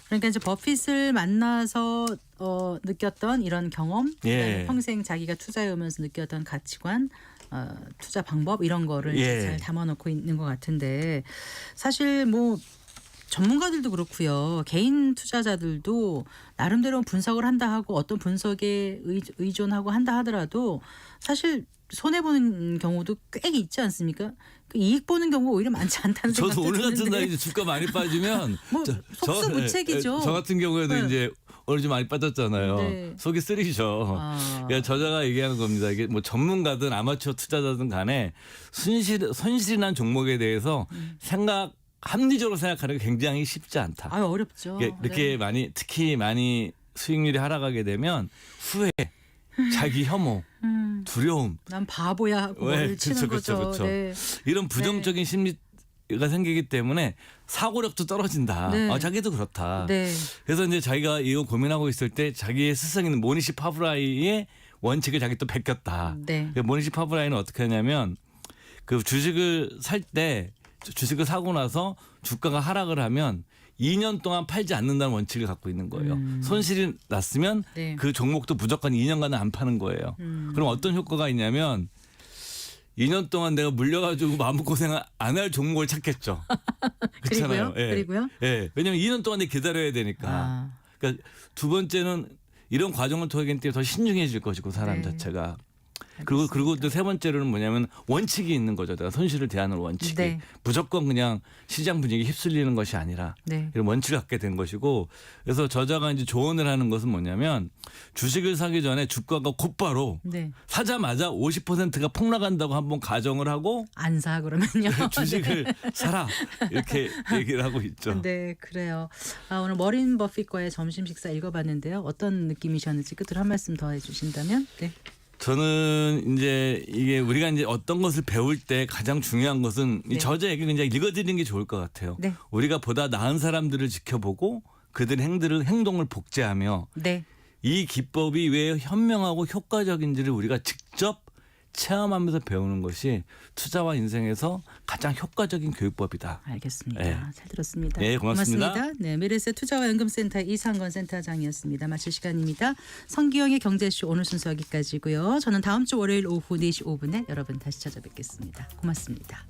Speaker 1: 그러니까 이제 버핏을 만나서 느꼈던 이런 경험,
Speaker 6: 예.
Speaker 1: 평생 자기가 투자해오면서 느꼈던 가치관, 투자 방법 이런 거를 이제
Speaker 6: 예.
Speaker 1: 잘 담아놓고 있는 것 같은데 사실 뭐 전문가들도 그렇고요. 개인 투자자들도 나름대로 분석을 한다 하고 어떤 분석에 의존하고 한다 하더라도 사실 손해 보는 경우도 꽤 있지 않습니까? 그 이익 보는 경우가 오히려 많지 않다는 생각도
Speaker 6: 저도 오늘 같은
Speaker 1: 드는데.
Speaker 6: 날에 이제 주가 많이 빠지면
Speaker 1: 뭐 속수무책이죠.
Speaker 6: 저 같은 경우에도
Speaker 1: 네.
Speaker 6: 이제 오늘 좀 많이 빠졌잖아요.
Speaker 1: 네.
Speaker 6: 속이 쓰리죠. 그러니까 저자가 얘기하는 겁니다. 이게 뭐 전문가든 아마추어 투자자든 간에 손실이 난 종목에 대해서 합리적으로 생각하는 게 굉장히 쉽지 않다.
Speaker 1: 어렵죠.
Speaker 6: 이렇게
Speaker 1: 네.
Speaker 6: 많이 특히 많이 수익률이 하락하게 되면 후회, 자기 혐오, 두려움.
Speaker 1: 난 바보야 하고 머리를 치는 거죠.
Speaker 6: 그렇죠.
Speaker 1: 네.
Speaker 6: 이런 부정적인 심리가 생기기 때문에 사고력도 떨어진다.
Speaker 1: 네.
Speaker 6: 자기도 그렇다.
Speaker 1: 네.
Speaker 6: 그래서 이제 자기가 이거 고민하고 있을 때 자기의 스승인 모니시 파브라이의 원칙을 자기 또 베꼈다.
Speaker 1: 네.
Speaker 6: 모니시 파브라이는 어떻게 하냐면 그 주식을 살 때 주식을 사고 나서 주가가 하락을 하면 2년 동안 팔지 않는다는 원칙을 갖고 있는 거예요. 손실이 났으면
Speaker 1: 네.
Speaker 6: 그 종목도 무조건 2년간은 안 파는 거예요. 그럼 어떤 효과가 있냐면 2년 동안 내가 물려가지고 마음고생 안 할 종목을 찾겠죠. 그렇잖아요.
Speaker 1: 그리고요? 그리고요?
Speaker 6: 예. 왜냐하면 2년 동안 기다려야 되니까. 그러니까 두 번째는 이런 과정을 통하기 때문에 더 신중해질 것이고 사람
Speaker 1: 네.
Speaker 6: 자체가. 그리고 또 세 번째로는 뭐냐면 원칙이 있는 거죠. 내가 손실을 대하는 원칙이.
Speaker 1: 네.
Speaker 6: 무조건 그냥 시장 분위기 휩쓸리는 것이 아니라
Speaker 1: 네.
Speaker 6: 이런 원칙을 갖게 된 것이고, 그래서 저자가 이제 조언을 하는 것은 뭐냐면 주식을 사기 전에 주가가 곧바로
Speaker 1: 네.
Speaker 6: 사자마자 50%가 폭락한다고 한번 가정을 하고
Speaker 1: 안 사 그러면요.
Speaker 6: 주식을 사라 이렇게 얘기를 하고 있죠.
Speaker 1: 네, 그래요. 오늘 머린 버핏과의 점심 식사 읽어봤는데요. 어떤 느낌이셨는지 끝으로 한 말씀 더 해주신다면. 네.
Speaker 6: 저는 이제 이게 우리가 이제 어떤 것을 배울 때 가장 중요한 것은
Speaker 1: 네.
Speaker 6: 이 저자 얘기 그냥 읽어드리는 게 좋을 것 같아요.
Speaker 1: 네.
Speaker 6: 우리가 보다 나은 사람들을 지켜보고 그들의 행동을 복제하며
Speaker 1: 네.
Speaker 6: 이 기법이 왜 현명하고 효과적인지를 우리가 직접 체험하면서 배우는 것이 투자와 인생에서 가장 효과적인 교육법이다.
Speaker 1: 알겠습니다.
Speaker 6: 네.
Speaker 1: 잘 들었습니다.
Speaker 6: 네, 고맙습니다.
Speaker 1: 네, 미래세 투자와연금센터 이상건 센터장이었습니다. 마칠 시간입니다. 성기영의 경제쇼 오늘 순서 여기까지고요. 저는 다음 주 월요일 오후 4시 5분에 여러분 다시 찾아뵙겠습니다. 고맙습니다.